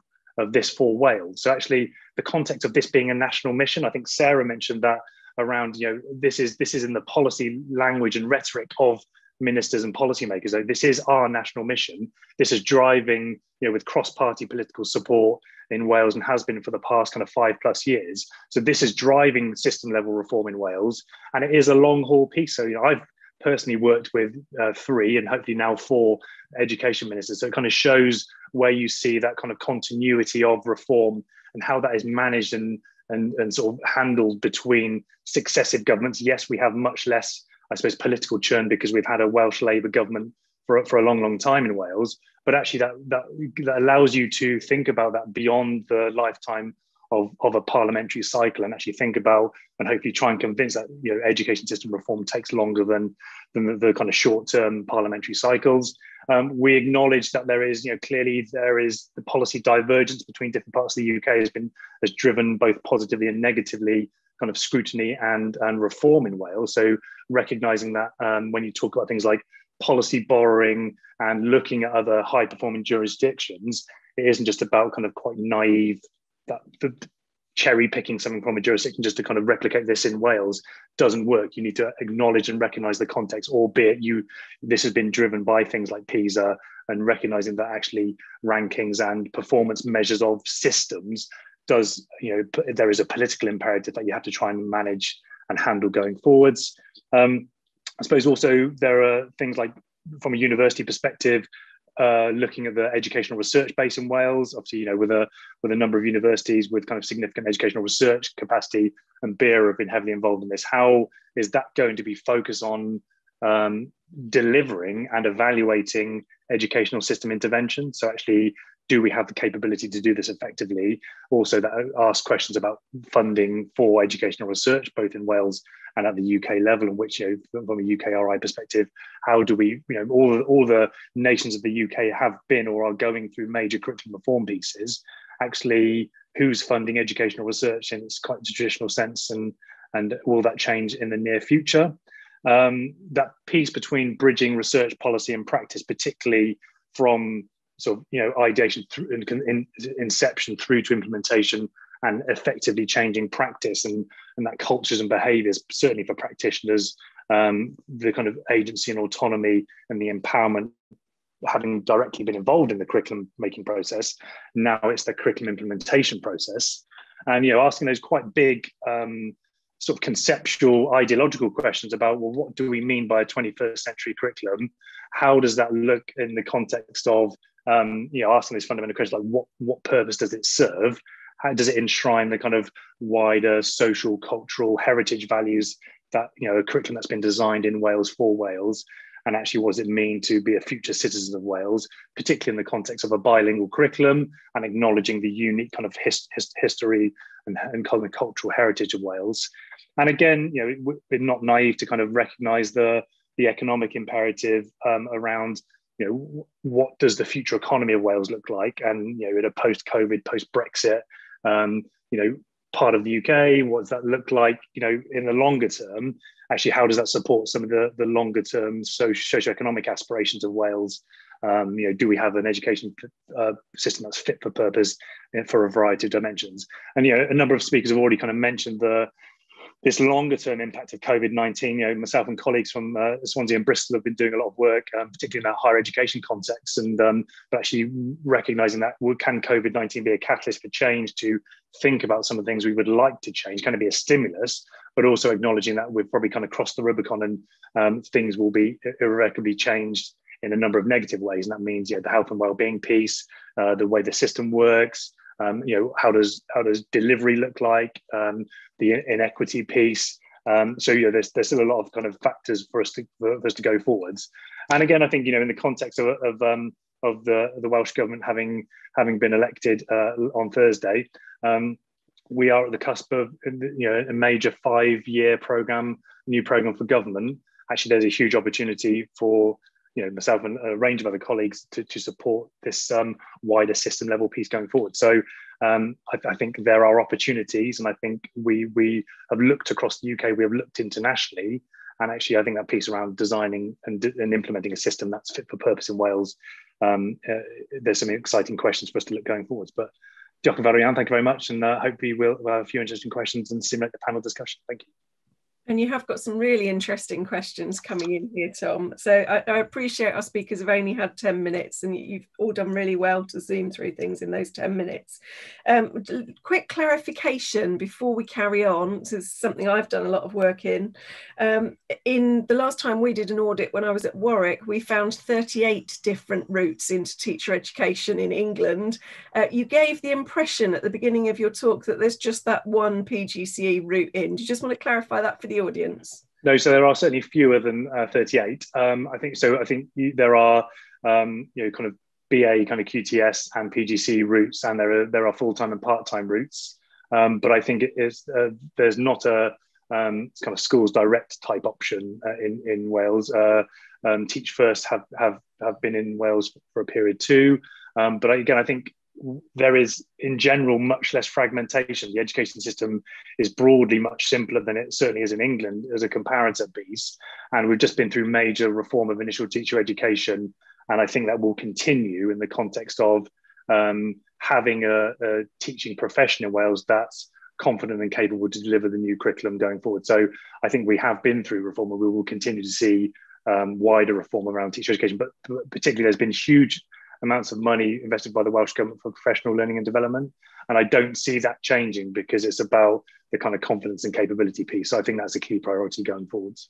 this for Wales. So actually the context of this being a national mission, I think Sarah mentioned that around, this is in the policy language and rhetoric of ministers and policymakers. So this is our national mission. This is driving, with cross-party political support in Wales and has been for the past kind of 5+ years. So this is driving system level reform in Wales, and it is a long haul piece. So, I've personally worked with 3 and hopefully now 4 education ministers. So it kind of shows where you see that kind of continuity of reform and how that is managed and sort of handled between successive governments. Yes, we have much less, I suppose, political churn because we've had a Welsh Labour government for a long, long time in Wales. but actually that allows you to think about that beyond the lifetime of a parliamentary cycle, and actually think about and hopefully try and convince that education system reform takes longer than the kind of short-term parliamentary cycles. We acknowledge that there is clearly there is the policy divergence between different parts of the UK has driven both positively and negatively kind of scrutiny and reform in Wales. So recognizing that when you talk about things like policy borrowing and looking at other high performing jurisdictions, it isn't just about kind of quite naive that the cherry picking something from a jurisdiction just to kind of replicate this in Wales doesn't work. You need to acknowledge and recognize the context, albeit this has been driven by things like PISA, and recognizing that actually rankings and performance measures of systems there is a political imperative that you have to try and manage and handle going forwards. I suppose also there are things like, from a university perspective, looking at the educational research base in Wales, obviously, with a number of universities with kind of significant educational research capacity, and BERA have been heavily involved in this. How is that going to be focused on delivering and evaluating educational system intervention? So actually, do we have the capability to do this effectively? Also, that asks questions about funding for educational research, both in Wales and at the UK level, in which, from a UKRI perspective, how do we, all the nations of the UK have been or are going through major curriculum reform pieces. Actually, who's funding educational research in its quite traditional sense, and will that change in the near future? That piece between bridging research policy and practice, particularly from sort of ideation through inception through to implementation, and effectively changing practice and that cultures and behaviours, certainly for practitioners, the kind of agency and autonomy and the empowerment, having directly been involved in the curriculum making process. Now it's the curriculum implementation process, and asking those quite big sort of conceptual, ideological questions about, well, what do we mean by a 21st century curriculum? How does that look in the context of asking those fundamental questions like what purpose does it serve? How does it enshrine the kind of wider social, cultural heritage values that a curriculum that's been designed in Wales for Wales? And actually, what does it mean to be a future citizen of Wales, particularly in the context of a bilingual curriculum, and acknowledging the unique kind of history and kind of cultural heritage of Wales? And again, we're not naive to kind of recognise the economic imperative around what does the future economy of Wales look like, and in a post-COVID, post-Brexit, part of the UK, what does that look like, in the longer term? Actually, how does that support some of the longer term socioeconomic aspirations of Wales? Do we have an education system that's fit for purpose for a variety of dimensions? And a number of speakers have already kind of mentioned this longer term impact of COVID-19. Myself and colleagues from Swansea and Bristol have been doing a lot of work, particularly in that higher education context, and but actually recognising that can COVID-19 be a catalyst for change, to think about some of the things we would like to change, kind of be a stimulus, but also acknowledging that we've probably kind of crossed the Rubicon, and things will be irrevocably changed in a number of negative ways. And that means the health and well-being piece, the way the system works, how does delivery look like, the inequity piece. So there's still a lot of kind of factors for us to go forwards. And again, I think in the context of the Welsh government having been elected on Thursday, we are at the cusp of a major 5-year new program for government. Actually, there's a huge opportunity for myself and a range of other colleagues to support this wider system level piece going forward. So I think there are opportunities, and I think we have looked across the UK, we have looked internationally, and actually I think that piece around designing and implementing a system that's fit for purpose in Wales, there's some exciting questions for us to look going forwards. But Diolch yn fawr iawn, thank you very much, and hopefully we'll have a few interesting questions and stimulate the panel discussion. Thank you. And you have got some really interesting questions coming in here, Tom. So I appreciate our speakers have only had 10 minutes, and you've all done really well to zoom through things in those 10 minutes. Quick clarification before we carry on. This is something I've done a lot of work in. In the last time we did an audit when I was at Warwick, we found 38 different routes into teacher education in England. You gave the impression at the beginning of your talk that there's just that one PGCE route in. Do you just want to clarify that for the audience? No, so there are certainly fewer than 38. I think there are kind of BA kind of QTS and PGC routes, and there are full-time and part-time routes. But I think there's not a kind of schools direct type option in Wales. Teach First have been in Wales for a period too. But again, I think there is in general much less fragmentation. The education system is broadly much simpler than it certainly is in England as a comparator piece. And we've just been through major reform of initial teacher education. And I think that will continue in the context of having a teaching profession in Wales that's confident and capable to deliver the new curriculum going forward. So I think we have been through reform, and we will continue to see wider reform around teacher education. But particularly, there's been huge amounts of money invested by the Welsh Government for professional learning and development. And I don't see that changing, because it's about the kind of confidence and capability piece. So I think that's a key priority going forwards.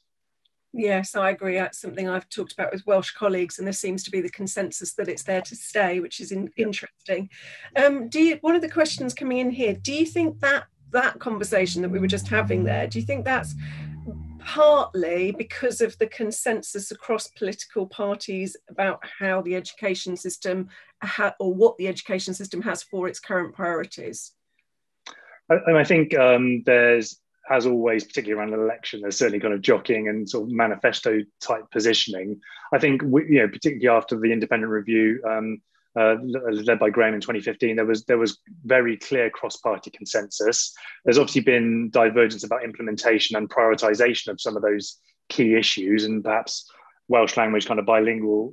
Yes, I agree. That's something I've talked about with Welsh colleagues, and there seems to be the consensus that it's there to stay, which is interesting. One of the questions coming in here, do you think that conversation that we were just having there, do you think that's partly because of the consensus across political parties about how the education system or what the education system has for its current priorities? I think there's, as always, particularly around an election, there's certainly kind of jockeying and sort of manifesto type positioning. I think, particularly after the independent review led by Graham in 2015, there was very clear cross-party consensus. There's obviously been divergence about implementation and prioritisation of some of those key issues, and perhaps Welsh language kind of bilingual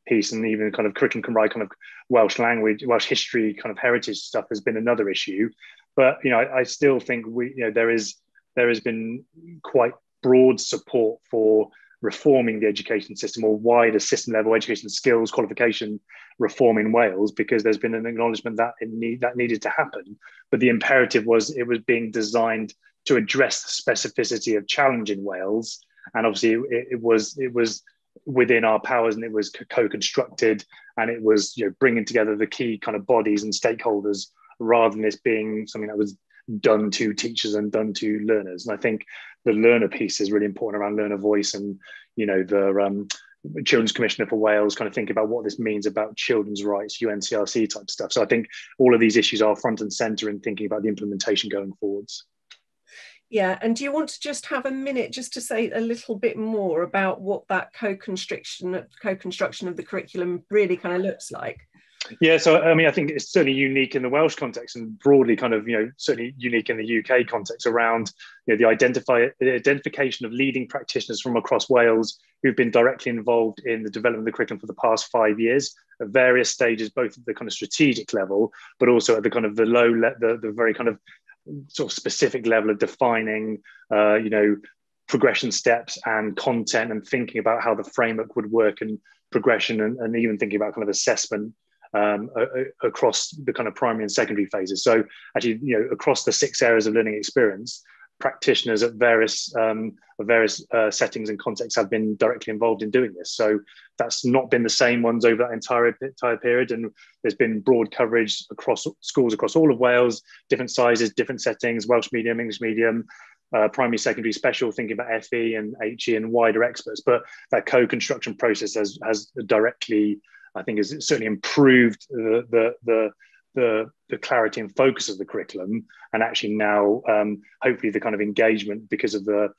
piece, and even kind of curriculum Cymraeg kind of Welsh language, Welsh history kind of heritage stuff has been another issue. But I still think there has been quite broad support for reforming the education system, or wider system level education skills qualification reform in Wales, because there's been an acknowledgement that that needed to happen. But the imperative was it was being designed to address the specificity of challenge in Wales, and obviously it was within our powers, and it was co-constructed, and it was bringing together the key kind of bodies and stakeholders, rather than this being something that was done to teachers and done to learners. And I think the learner piece is really important around learner voice, and the Children's Commissioner for Wales kind of think about what this means about children's rights, UNCRC type stuff. So I think all of these issues are front and center in thinking about the implementation going forwards. Yeah, and do you want to just have a minute just to say a little bit more about what that co-construction of the curriculum really kind of looks like? Yeah, so I mean, I think it's certainly unique in the Welsh context, and broadly kind of, certainly unique in the UK context around the identification of leading practitioners from across Wales who've been directly involved in the development of the curriculum for the past 5 years at various stages, both at the kind of strategic level, but also at the kind of the very kind of sort of specific level of defining, progression steps and content, and thinking about how the framework would work, and progression, and even thinking about kind of assessment across the kind of primary and secondary phases. So actually, across the 6 areas of learning experience, practitioners at various settings and contexts have been directly involved in doing this. So that's not been the same ones over that entire period, and there's been broad coverage across schools across all of Wales, different sizes, different settings, Welsh medium, English medium, primary, secondary, special, thinking about FE and HE and wider experts. But that co-construction process has directly, I think, has certainly improved the clarity and focus of the curriculum, and actually now hopefully the kind of engagement, because of the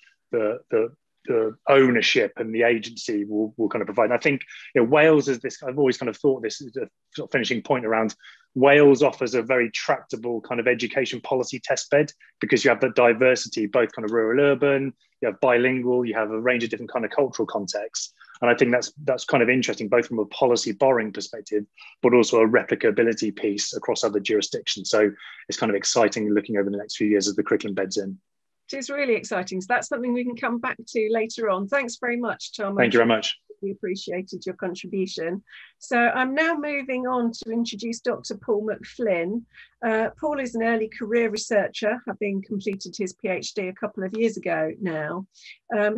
ownership and the agency will kind of provide. And I think Wales is this, I've always kind of thought this is a sort of finishing point around, Wales offers a very tractable kind of education policy testbed, because you have the diversity, both kind of rural, urban, you have bilingual, you have a range of different kind of cultural contexts. And I think that's kind of interesting, both from a policy borrowing perspective, but also a replicability piece across other jurisdictions. So it's kind of exciting looking over the next few years as the curriculum beds in. It is really exciting. So that's something we can come back to later on. Thanks very much, Tom. Thank you very much. We appreciated your contribution. So I'm now moving on to introduce Dr. Paul McFlynn. Paul is an early career researcher, having completed his PhD a couple of years ago now.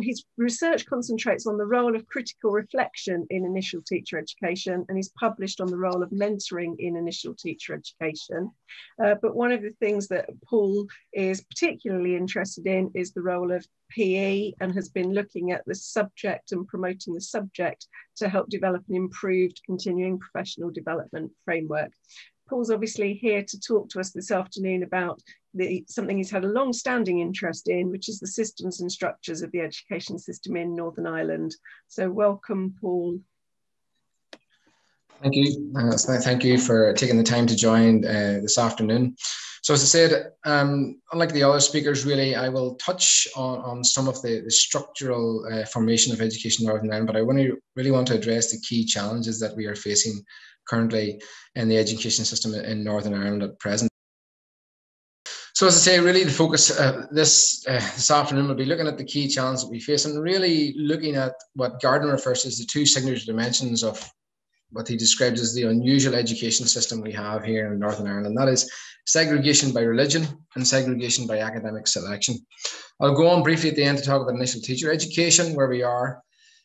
His research concentrates on the role of critical reflection in initial teacher education, and he's published on the role of mentoring in initial teacher education. But one of the things that Paul is particularly interested in is the role of PE, and has been looking at the subject and promoting the subject to help develop an improved continuing professional development framework. Paul's obviously here to talk to us this afternoon about something he's had a long-standing interest in, which is the systems and structures of the education system in Northern Ireland. So welcome, Paul. Thank you. Thank you for taking the time to join this afternoon. So as I said, unlike the other speakers, really, I will touch on some of the structural formation of education in Northern Ireland, but I really want to address the key challenges that we are facing currently in the education system in Northern Ireland at present. So as I say, really the focus this afternoon will be looking at the key challenges that we face and really looking at what Gardner refers to as the two signature dimensions of what he describes as the unusual education system we have here in Northern Ireland, and that is segregation by religion and segregation by academic selection. I'll go on briefly at the end to talk about initial teacher education, where we are,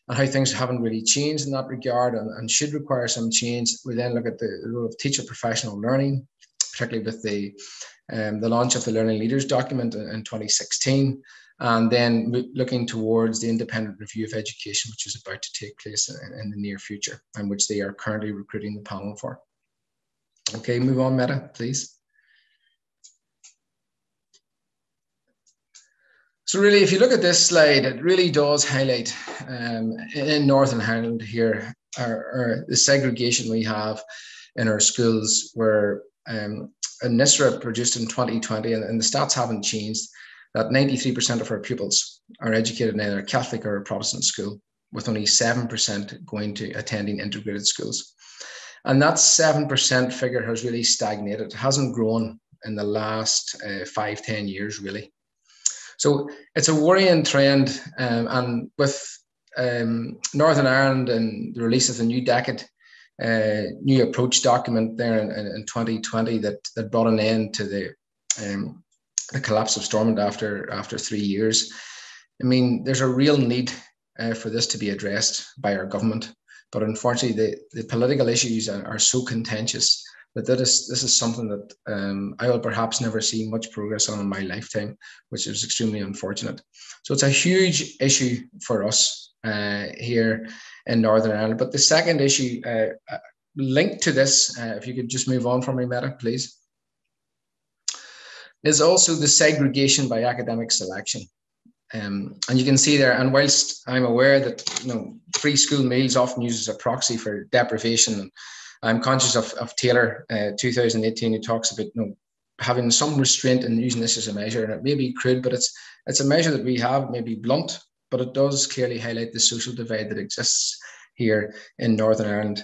and how things haven't really changed in that regard and should require some change. We then look at the role of teacher professional learning, particularly with the launch of the Learning Leaders document in 2016, and then looking towards the independent review of education, which is about to take place in the near future, and which they are currently recruiting the panel for. Okay, move on, Meta, please. So really, if you look at this slide, it really does highlight in Northern Ireland here the segregation we have in our schools, where NISRA produced in 2020, and the stats haven't changed, that 93% of our pupils are educated in either a Catholic or a Protestant school, with only 7% going to attending integrated schools. And that 7% figure has really stagnated. It hasn't grown in the last 5-10 years, really. So it's a worrying trend, and with Northern Ireland and the release of the New Decade, new approach document there in 2020 that brought an end to the collapse of Stormont after 3 years. I mean, there's a real need for this to be addressed by our government, but unfortunately the political issues are so contentious that this is something that I will perhaps never see much progress on in my lifetime, which is extremely unfortunate. So it's a huge issue for us here in Northern Ireland. But the second issue linked to this, if you could just move on for me, Meta, please, is also the segregation by academic selection. And you can see there, and whilst I'm aware that free school meals often used as a proxy for deprivation, and I'm conscious of Taylor 2018, who talks about having some restraint in using this as a measure, and it may be crude, but it's a measure that we have, maybe blunt, but it does clearly highlight the social divide that exists here in Northern Ireland.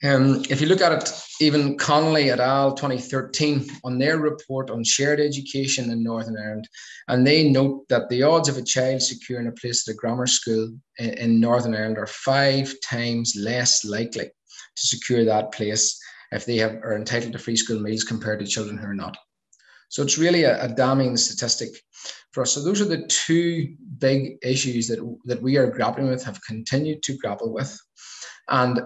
If you look at it, even Connolly et al. 2013 on their report on shared education in Northern Ireland, and they note that the odds of a child securing a place at a grammar school in Northern Ireland are 5 times less likely to secure that place if they are entitled to free school meals compared to children who are not. So it's really a damning statistic for us. So those are the two big issues that we are grappling with, have continued to grapple with. And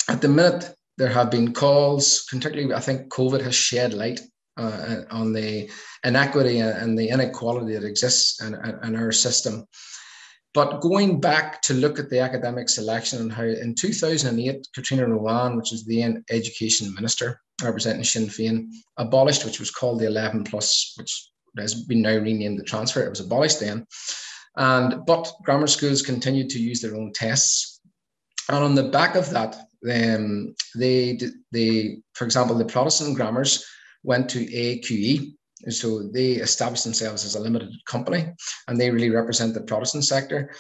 at the minute, there have been calls, particularly I think COVID has shed light on the inequity and the inequality that exists in our system. But going back to look at the academic selection and how in 2008, Katrina Rowan, which is the education minister representing Sinn Féin, abolished, which was called the 11 plus, which has been now renamed the transfer. It was abolished then. But grammar schools continued to use their own tests. And on the back of that, for example, the Protestant grammars went to AQE. So they established themselves as a limited company, and they really represent the Protestant sector.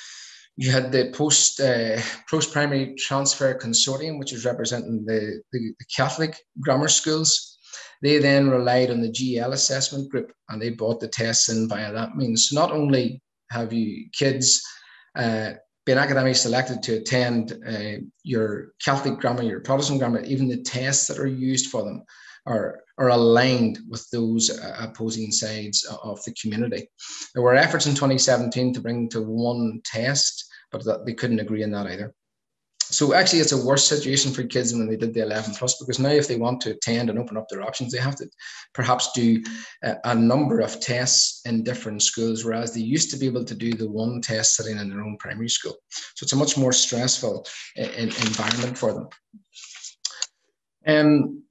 You had the post-primary transfer consortium, which is representing the Catholic grammar schools. They then relied on the GL assessment group, and they bought the tests in via that means. So not only have you kids been academically selected to attend your Catholic grammar, your Protestant grammar, even the tests that are used for them are aligned with those opposing sides of the community. There were efforts in 2017 to bring to one test, but they couldn't agree on that either. So actually, it's a worse situation for kids when they did the 11 plus, because now if they want to attend and open up their options, they have to perhaps do a number of tests in different schools, whereas they used to be able to do the one test sitting in their own primary school. So it's a much more stressful environment for them.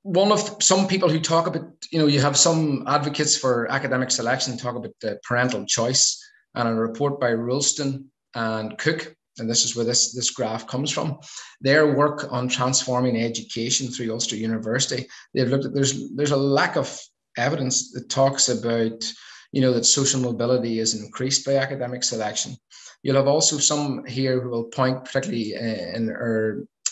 One of some people who talk about, you have some advocates for academic selection talk about the parental choice, and a report by Ralston and Cook, and this is where this graph comes from, their work on transforming education through Ulster University. They've looked at, there's a lack of evidence that talks about, that social mobility is increased by academic selection. You'll have also some here who will point, particularly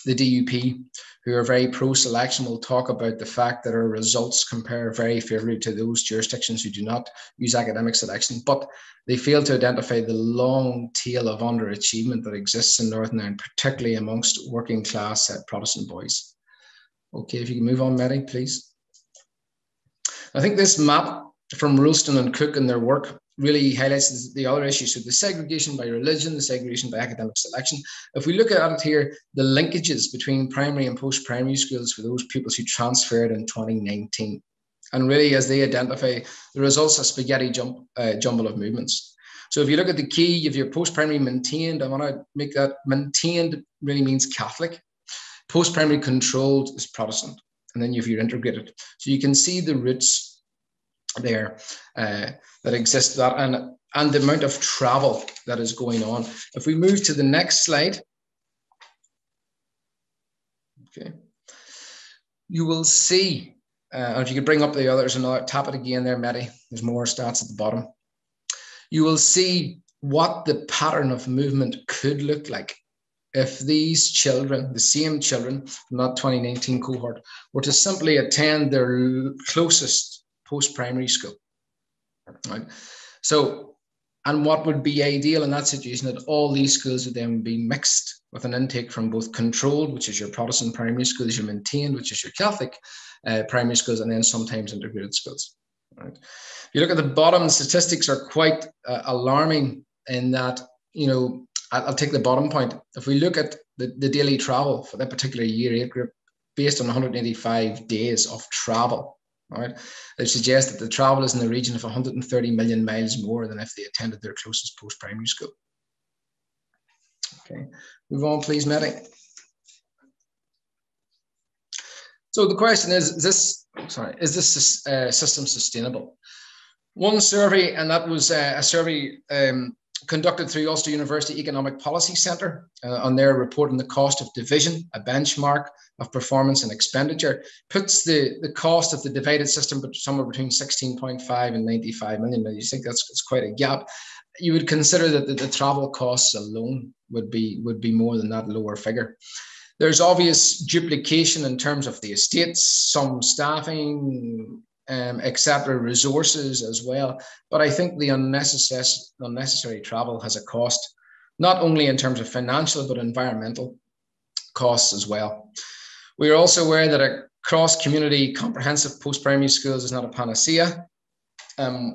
the DUP, who are very pro-selection, will talk about the fact that our results compare very favorably to those jurisdictions who do not use academic selection, but they fail to identify the long tail of underachievement that exists in Northern Ireland, particularly amongst working class Protestant boys. Okay, if you can move on, Mary, please. I think this map from Ralston and Cook and their work really highlights the other issues. So the segregation by religion, the segregation by academic selection. If we look at it here, the linkages between primary and post-primary schools for those pupils who transferred in 2019. And really, as they identify, the results a spaghetti jumble of movements. So if you look at the key, you have your post-primary maintained. I want to make that maintained really means Catholic. Post-primary controlled is Protestant. And then you have your integrated. So you can see the roots there that exist, that and the amount of travel that is going on. If we move to the next slide, okay, you will see, if you could bring up the others, another, tap it again there, Mehdi. There's more stats at the bottom. You will see what the pattern of movement could look like if these children, the same children from that 2019 cohort, were to simply attend their closest post-primary school, right? So, and what would be ideal in that situation, that all these schools would then be mixed with an intake from both controlled, which is your Protestant primary schools, your maintained, which is your Catholic primary schools, and then sometimes integrated schools, right? If you look at the bottom, the statistics are quite alarming in that, I'll take the bottom point. If we look at the daily travel for that particular year 8 group, based on 185 days of travel, right, they suggest that the travel is in the region of 130 million miles more than if they attended their closest post-primary school. Okay, move on, please, Mehdi. So the question is this system sustainable? One survey, and that was a survey conducted through Ulster University Economic Policy Centre on their report on the cost of division, a benchmark of performance and expenditure, puts the cost of the divided system somewhere between 16.5 and 95 million. Now, you think that's quite a gap. You would consider that the travel costs alone would be more than that lower figure. There's obvious duplication in terms of the estates, some staffing, etc., resources as well. But I think the unnecessary travel has a cost, not only in terms of financial, but environmental costs as well. We are also aware that a cross-community comprehensive post-primary schools is not a panacea.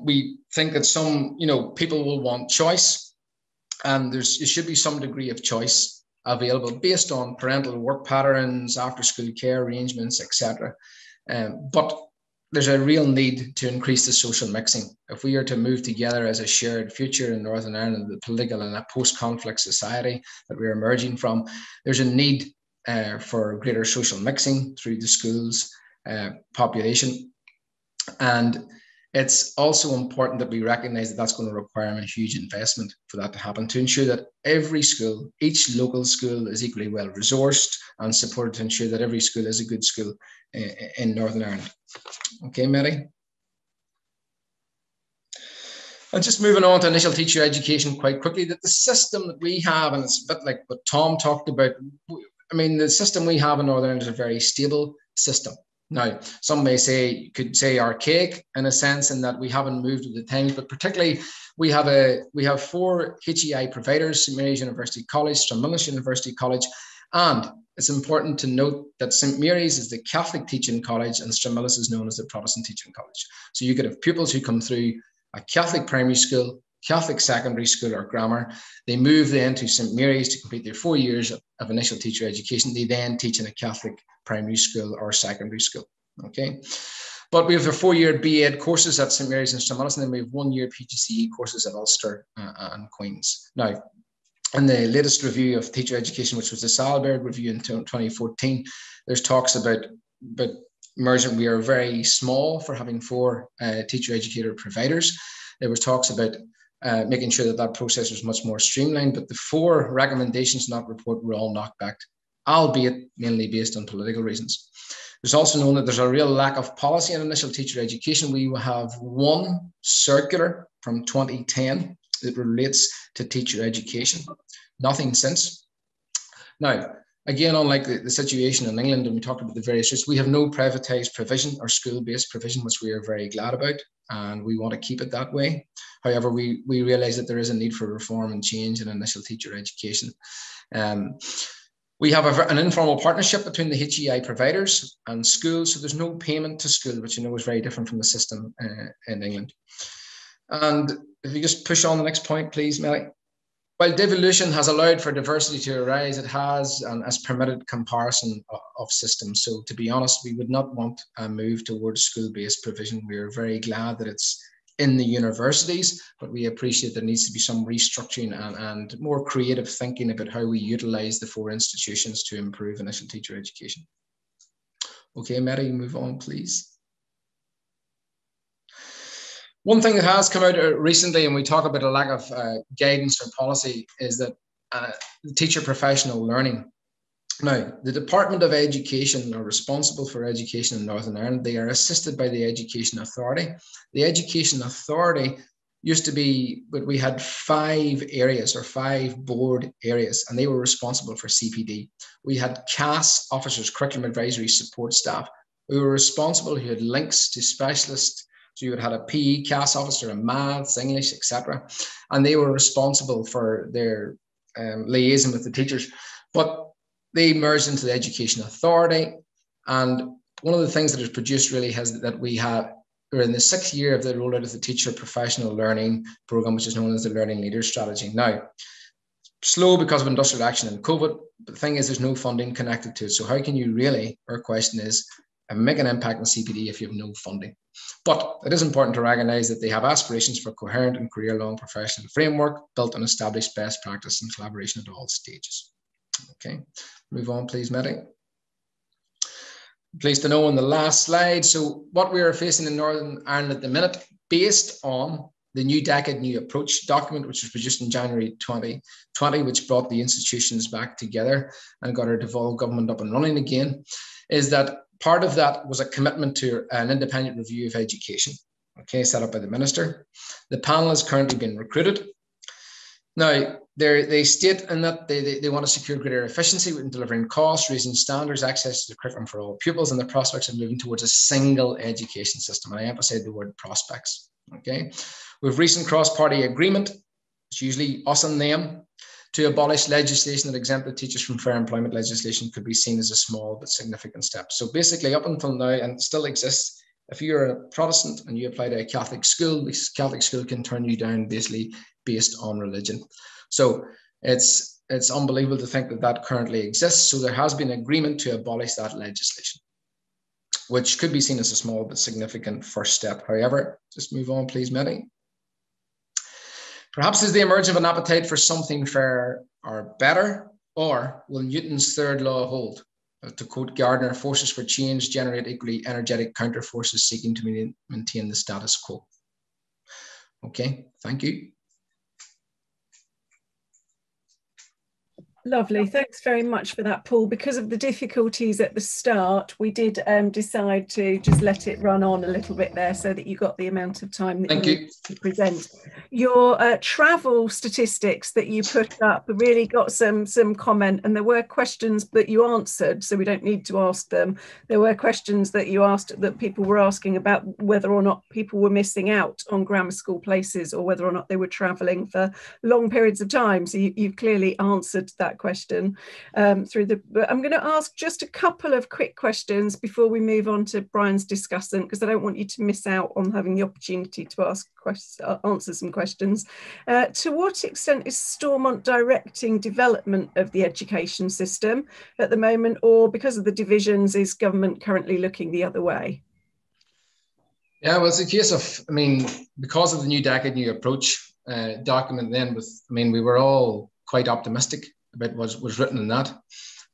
We think that some, people will want choice, and there should be some degree of choice available based on parental work patterns, after-school care arrangements, etc. But there's a real need to increase the social mixing. If we are to move together as a shared future in Northern Ireland, the political and a post-conflict society that we're emerging from, there's a need for greater social mixing through the schools population. And it's also important that we recognize that that's going to require a huge investment for that to happen, to ensure that every school, each local school, is equally well resourced and supported to ensure that every school is a good school in Northern Ireland. Okay, Mary? And just moving on to initial teacher education quite quickly, that the system that we have, and it's a bit like what Tom talked about, the system we have in Northern Ireland is a very stable system. Now, some could say archaic in a sense, in that we haven't moved with the times, but particularly we have 4 HEI providers: St Mary's University College, Stromullis University College, and it's important to note that St. Mary's is the Catholic teaching college and Stramillis is known as the Protestant teaching college. So you could have pupils who come through a Catholic primary school, Catholic secondary school or grammar. They move then to St. Mary's to complete their 4 years of initial teacher education. They then teach in a Catholic primary school or secondary school, okay? But we have the 4-year B.Ed courses at St. Mary's and Stramillis, and then we have 1-year PGCE courses at Ulster and Queen's. Now, in the latest review of teacher education, which was the Salberg review in 2014, there's talks about merging. We are very small for having 4 teacher educator providers. There was talks about making sure that process was much more streamlined, but the 4 recommendations in that report were all knocked back, albeit mainly based on political reasons. There's also known that there's a real lack of policy in initial teacher education. We will have 1 circular from 2010 that relates to teacher education, nothing since. Now, again, unlike the situation in England, and we talked about the various issues, we have no privatised provision or school-based provision, which we are very glad about, and we want to keep it that way. However, we realise that there is a need for reform and change in initial teacher education. We have an informal partnership between the HEI providers and schools, so there's no payment to school, which is very different from the system in England. And if you just push on the next point, please, Melly. While devolution has allowed for diversity to arise, it has and has permitted comparison of systems. So to be honest, we would not want a move towards school-based provision. We are very glad that it's in the universities, but we appreciate there needs to be some restructuring and more creative thinking about how we utilise the 4 institutions to improve initial teacher education. Okay, Mary, move on, please. One thing that has come out recently, and we talk about a lack of guidance or policy, is that teacher professional learning. Now, the Department of Education are responsible for education in Northern Ireland. They are assisted by the Education Authority. The Education Authority used to be, but we had 5 areas or 5 board areas, and they were responsible for CPD. We had CAS officers, curriculum advisory support staff. We were responsible who had links to specialists. So you would have a PE CAS officer, a maths, English, etc. And they were responsible for their liaison with the teachers. But they merged into the Education Authority. And one of the things that has produced really has that we're in the 6th year of the rollout of the teacher professional learning program, which is known as the Learning Leaders Strategy. Now, slow because of industrial action and COVID, but the thing is there's no funding connected to it. So how can you really, our question is, make an impact on CPD if you have no funding? But it is important to recognise that they have aspirations for coherent and career-long professional framework built on established best practice and collaboration at all stages. Okay, move on, please, Mehdi. Pleased to know on the last slide. So what we are facing in Northern Ireland at the minute, based on the New Decade, New Approach document, which was produced in January 2020, which brought the institutions back together and got our devolved government up and running again, is that part of that was a commitment to an independent review of education, okay, set up by the minister. The panel has currently been recruited. Now, they state in that they want to secure greater efficiency in delivering costs, raising standards, access to the curriculum for all pupils, and the prospects of moving towards a single education system. And I emphasize the word prospects, okay? With recent cross-party agreement, it's usually us and them, to abolish legislation that exempted teachers from fair employment legislation could be seen as a small but significant step. So basically, up until now, and it still exists, if you're a Protestant and you apply to a Catholic school, this Catholic school can turn you down basically based on religion. So it's unbelievable to think that that currently exists. So there has been agreement to abolish that legislation, which could be seen as a small but significant first step. However, just move on, please, Mehdi. Perhaps is the emergence of an appetite for something fair or better, or will Newton's third law hold? To quote Gardner, forces for change generate equally energetic counter forces seeking to maintain the status quo. Okay, thank you. Lovely, thanks very much for that, Paul. Because of the difficulties at the start, we did decide to just let it run on a little bit there so that you got the amount of time that you need to present. Your travel statistics that you put up really got some comment, and there were questions that you answered, so we don't need to ask them. There were questions that you asked that people were asking about whether or not people were missing out on grammar school places or whether or not they were travelling for long periods of time. So you've clearly answered that that question but I'm going to ask just a couple of quick questions before we move on to Brian's discussant, because I don't want you to miss out on having the opportunity to answer some questions. To what extent is Stormont directing development of the education system at the moment, or because of the divisions, is government currently looking the other way? Yeah, well, it's a case of, I mean, because of the New Decade, New Approach document then we were all quite optimistic about what was written in that.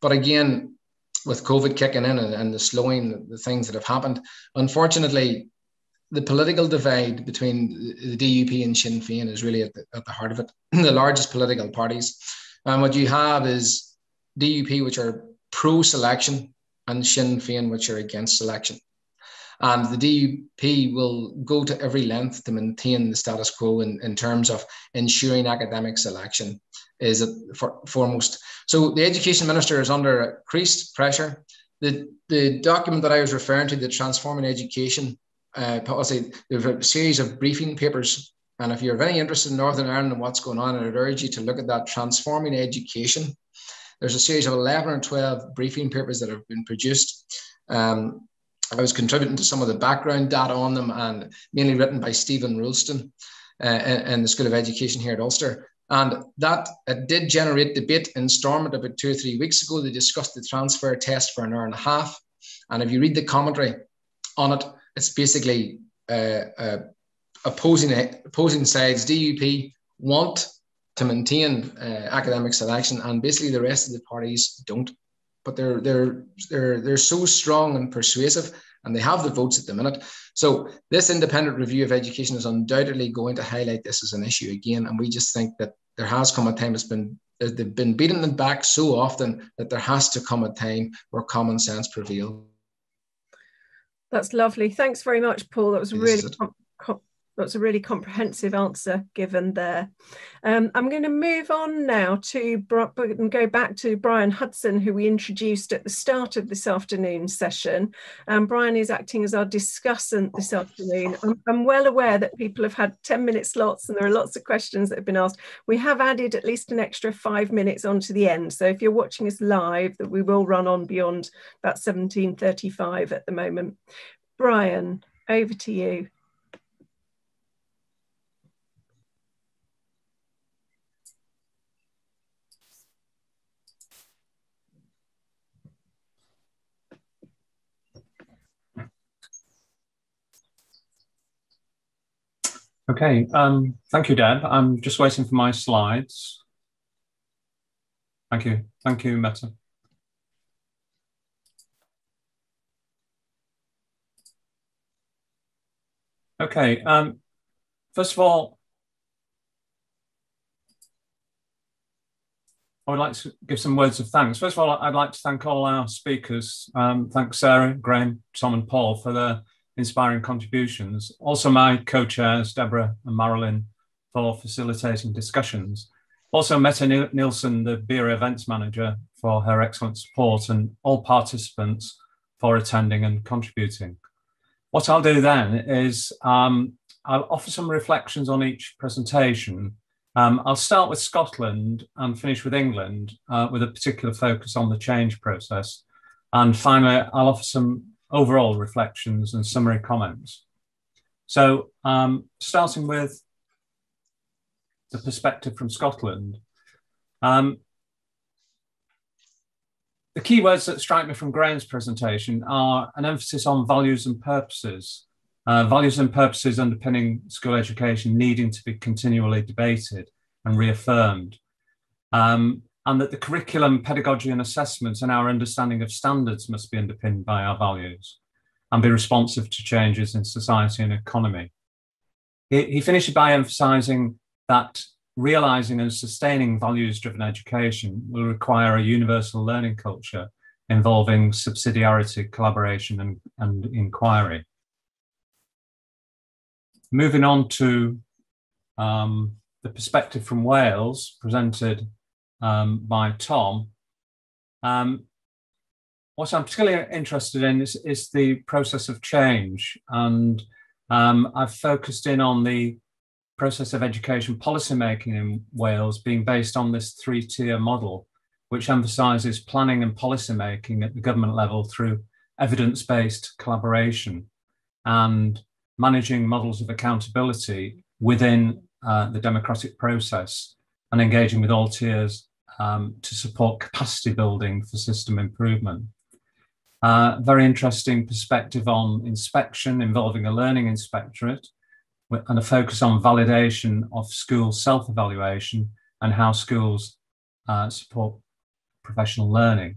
But again, with COVID kicking in and the slowing, the things that have happened, unfortunately, the political divide between the DUP and Sinn Féin is really at the heart of it. The largest political parties. And what you have is DUP, which are pro-selection, and Sinn Féin, which are against selection. And the DUP will go to every length to maintain the status quo in terms of ensuring academic selection is foremost. So the Education Minister is under increased pressure. The document that I was referring to, the Transforming Education policy, there's a series of briefing papers. And if you're very interested in Northern Ireland and what's going on, I would urge you to look at that Transforming Education. There's a series of 11 or 12 briefing papers that have been produced. I was contributing to some of the background data on them, and mainly written by Stephen Ralston in the School of Education here at Ulster. And that it did generate debate in Stormont about 2 or 3 weeks ago. They discussed the transfer test for an hour and a half. And if you read the commentary on it, it's basically opposing sides. DUP want to maintain academic selection, and basically the rest of the parties don't. But they're so strong and persuasive, and they have the votes at the minute. So this independent review of education is undoubtedly going to highlight this as an issue again. And we just think that there has come a time, they've been beaten them back so often that there has to come a time where common sense prevails. That's lovely. Thanks very much, Paul. That was That's a really comprehensive answer given there. I'm going to move on now to go back to Brian Hudson, who we introduced at the start of this afternoon's session. Brian is acting as our discussant this afternoon. I'm well aware that people have had 10-minute slots and there are lots of questions that have been asked. We have added at least an extra 5 minutes onto the end. So if you're watching us live, that we will run on beyond about 17:35 at the moment. Brian, over to you. Okay, thank you, Deb. I'm just waiting for my slides. Thank you, Meta. Okay, first of all, I would like to give some words of thanks. First of all, I'd like to thank all our speakers. Thanks Sarah, Graham, Tom and Paul for their inspiring contributions. Also my co-chairs, Deborah and Marilyn, for facilitating discussions. Also Mette Nielsen, the BERA events manager, for her excellent support, and all participants for attending and contributing. What I'll do then is I'll offer some reflections on each presentation. I'll start with Scotland and finish with England, with a particular focus on the change process. And finally, I'll offer some overall reflections and summary comments. So starting with the perspective from Scotland, the key words that strike me from Graham's presentation are an emphasis on values and purposes underpinning school education needing to be continually debated and reaffirmed. And that the curriculum, pedagogy and assessment and our understanding of standards must be underpinned by our values and be responsive to changes in society and economy. He finishes by emphasising that realising and sustaining values-driven education will require a universal learning culture involving subsidiarity, collaboration and inquiry. Moving on to the perspective from Wales, presented by Tom. What I'm particularly interested in is the process of change, and I've focused in on the process of education policymaking in Wales being based on this 3-tier model, which emphasises planning and policy making at the government level through evidence-based collaboration and managing models of accountability within the democratic process and engaging with all tiers to support capacity building for system improvement. Very interesting perspective on inspection involving a learning inspectorate and a focus on validation of school self-evaluation and how schools support professional learning.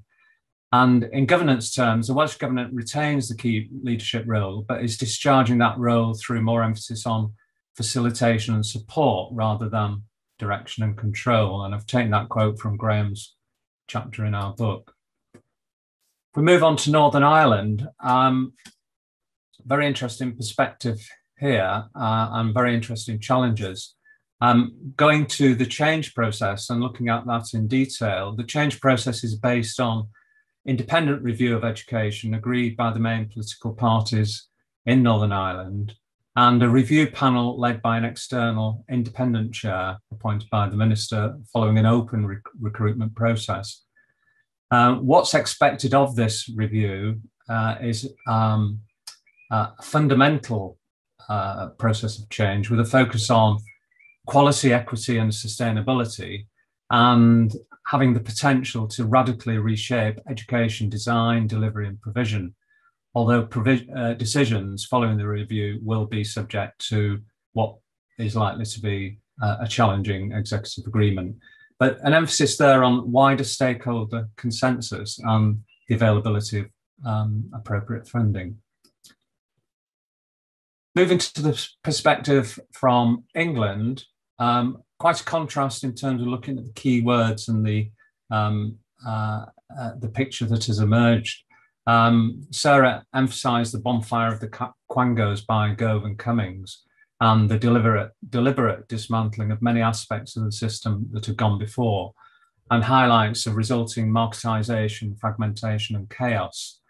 And in governance terms, the Welsh Government retains the key leadership role, but is discharging that role through more emphasis on facilitation and support rather than direction and control. And I've taken that quote from Graham's chapter in our book. If we move on to Northern Ireland, very interesting perspective here and very interesting challenges. Going to the change process and looking at that in detail, the change process is based on independent review of education agreed by the main political parties in Northern Ireland and a review panel led by an external independent chair appointed by the minister following an open recruitment process. What's expected of this review is a fundamental process of change with a focus on quality, equity and sustainability, and having the potential to radically reshape education design, delivery and provision, although decisions following the review will be subject to what is likely to be a challenging executive agreement. But an emphasis there on wider stakeholder consensus and the availability of appropriate funding. Moving to the perspective from England, quite a contrast in terms of looking at the key words and the picture that has emerged. Sarah emphasised the bonfire of the Quangos by Gove and Cummings and the deliberate dismantling of many aspects of the system that have gone before, and highlights of resulting marketisation, fragmentation and chaos.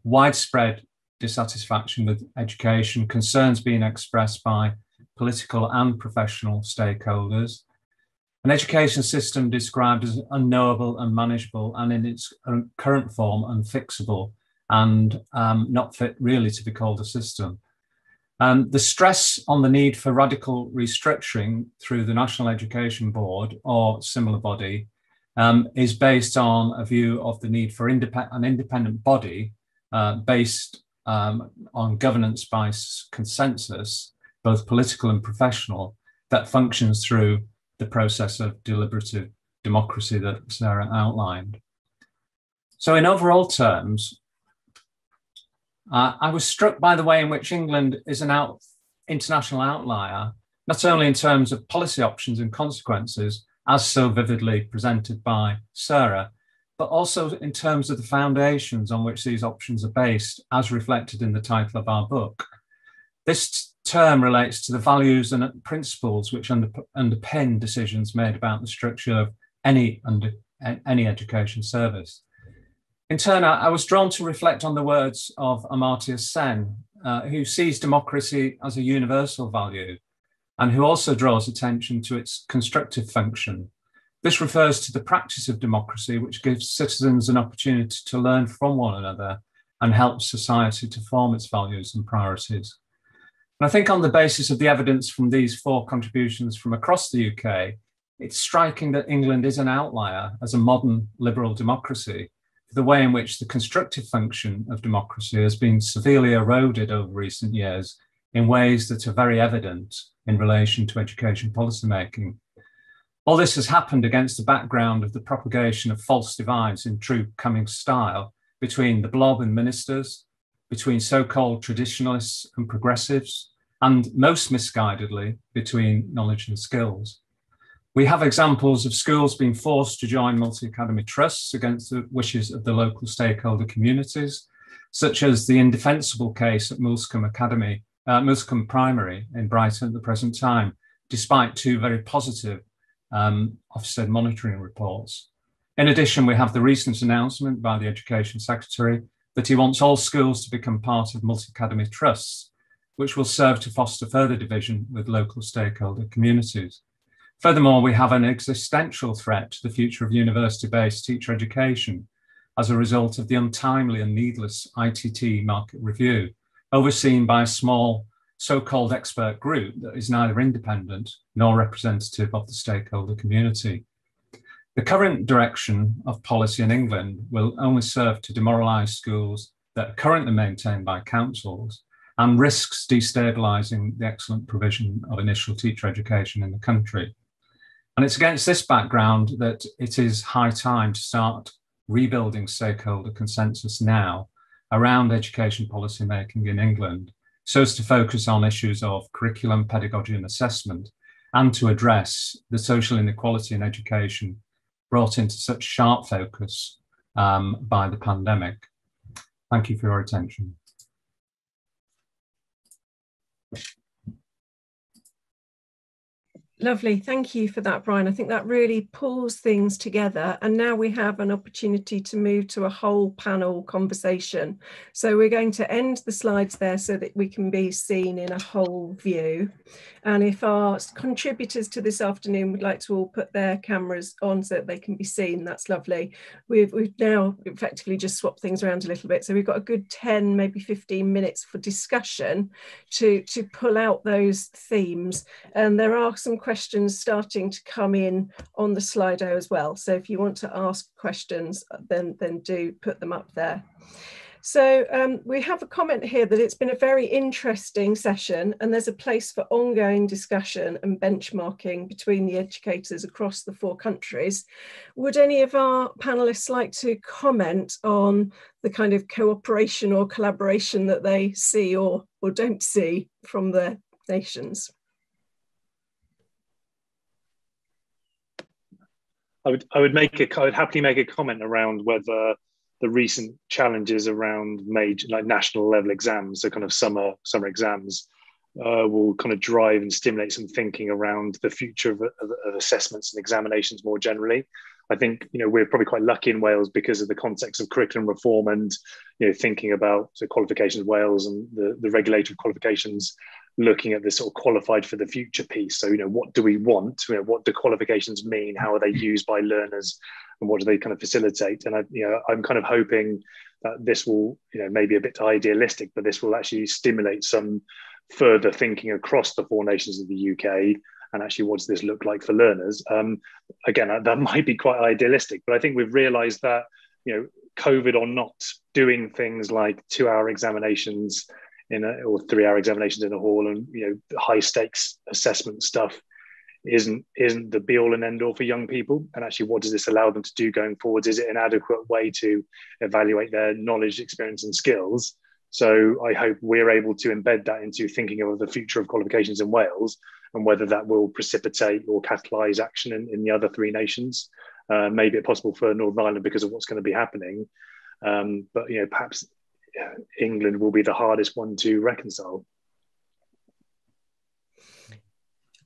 Widespread dissatisfaction with education, concerns being expressed by political and professional stakeholders, an education system described as unknowable, unmanageable, and in its current form unfixable, and not fit really to be called a system. The stress on the need for radical restructuring through the National Education Board or similar body is based on a view of the need for an independent body based on governance by consensus, both political and professional, that functions through the process of deliberative democracy that Sarah outlined. So in overall terms, I was struck by the way in which England is an international outlier, not only in terms of policy options and consequences, as so vividly presented by Sarah, but also in terms of the foundations on which these options are based, as reflected in the title of our book. This term relates to the values and principles which underpin decisions made about the structure of any education service. In turn, I was drawn to reflect on the words of Amartya Sen, who sees democracy as a universal value and who also draws attention to its constructive function. This refers to the practice of democracy, which gives citizens an opportunity to learn from one another and helps society to form its values and priorities. And I think on the basis of the evidence from these 4 contributions from across the UK, it's striking that England is an outlier as a modern liberal democracy, the way in which the constructive function of democracy has been severely eroded over recent years in ways that are very evident in relation to education policymaking. All this has happened against the background of the propagation of false divides in true Cummings style between the blob and ministers, between so-called traditionalists and progressives, and most misguidedly, between knowledge and skills. We have examples of schools being forced to join multi-academy trusts against the wishes of the local stakeholder communities, such as the indefensible case at Moulscombe Primary in Brighton at the present time, despite 2 very positive Ofsted monitoring reports. In addition, we have the recent announcement by the Education Secretary that he wants all schools to become part of multi-academy trusts, which will serve to foster further division with local stakeholder communities. Furthermore, we have an existential threat to the future of university-based teacher education as a result of the untimely and needless ITT market review, overseen by a small so-called expert group that is neither independent nor representative of the stakeholder community. The current direction of policy in England will only serve to demoralise schools that are currently maintained by councils and risks destabilising the excellent provision of initial teacher education in the country. And it's against this background that it is high time to start rebuilding stakeholder consensus now around education policy making in England, so as to focus on issues of curriculum, pedagogy and assessment, and to address the social inequality in education brought into such sharp focus by the pandemic. Thank you for your attention. Lovely, thank you for that, Brian. I think that really pulls things together, and now we have an opportunity to move to a whole panel conversation. So we're going to end the slides there so that we can be seen in a whole view. And if our contributors to this afternoon would like to all put their cameras on so that they can be seen, that's lovely. We've now effectively just swapped things around a little bit. So we've got a good 10, maybe 15 minutes for discussion to pull out those themes. And there are some questions starting to come in on the Slido as well. So if you want to ask questions, then do put them up there. So we have a comment here that it's been a very interesting session and there's a place for ongoing discussion and benchmarking between the educators across the 4 countries. Would any of our panelists like to comment on the kind of cooperation or collaboration that they see or don't see from their nations? I would happily make a comment around whether the recent challenges around major, like national level exams, so kind of summer exams, will kind of drive and stimulate some thinking around the future of assessments and examinations more generally. I think, you know, we're probably quite lucky in Wales because of the context of curriculum reform and, you know, thinking about the qualifications of Wales and the regulatory qualifications, looking at this sort of qualified for the future piece. So, you know, what do we want? You know, what do qualifications mean? How are they used by learners? And what do they kind of facilitate? And I'm kind of hoping that this will, you know, maybe a bit idealistic, but this will actually stimulate some further thinking across the 4 nations of the UK. And actually, what does this look like for learners? Again, that might be quite idealistic, but I think we've realised that, you know, COVID or not, doing things like 2-hour examinations or 3-hour examinations in a hall, and, you know, high stakes assessment stuff isn't the be all and end all for young people. And actually, what does this allow them to do going forwards? Is it an adequate way to evaluate their knowledge, experience and skills? So I hope we're able to embed that into thinking of the future of qualifications in Wales and whether that will precipitate or catalyse action in the other 3 nations. Maybe it's possible for Northern Ireland because of what's going to be happening. But, you know, perhaps England will be the hardest one to reconcile.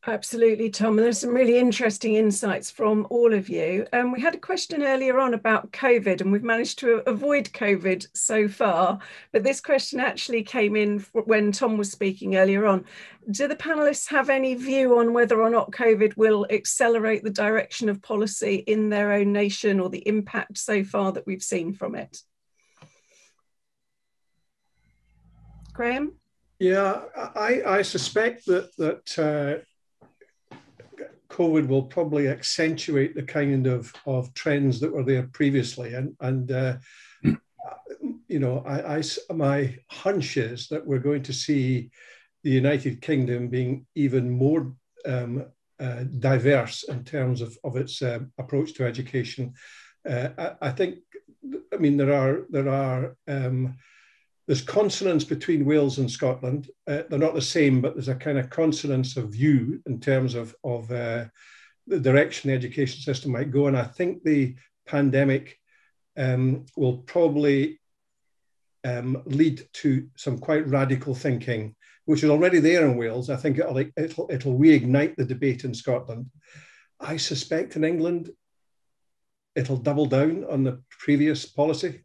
Absolutely, Tom. And there's some really interesting insights from all of you. We had a question earlier on about COVID, and we've managed to avoid COVID so far. But this question actually came in when Tom was speaking earlier on. Do the panelists have any view on whether or not COVID will accelerate the direction of policy in their own nation, or the impact so far that we've seen from it? Graham? Yeah, I suspect that COVID will probably accentuate the kind of trends that were there previously. And you know, my hunch is that we're going to see the United Kingdom being even more diverse in terms of its approach to education. I think, I mean, there's consonance between Wales and Scotland. They're not the same, but there's a kind of consonance of view in terms of the direction the education system might go. And I think the pandemic will probably lead to some quite radical thinking, which is already there in Wales. I think it'll reignite the debate in Scotland. I suspect in England, it'll double down on the previous policy.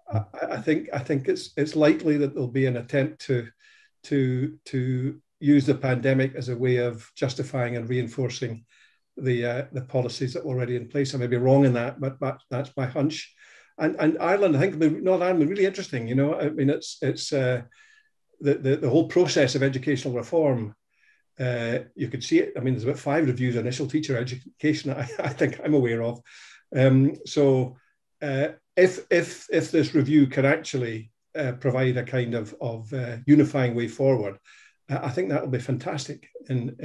I think it's likely that there'll be an attempt to use the pandemic as a way of justifying and reinforcing the policies that were already in place. I may be wrong in that, but that's my hunch. And Ireland, I think Northern Ireland, really interesting. You know, I mean, it's the whole process of educational reform. You could see it. I mean, there's about 5 reviews of initial teacher education I think I'm aware of. So if this review can actually provide a kind of unifying way forward, I think that will be fantastic in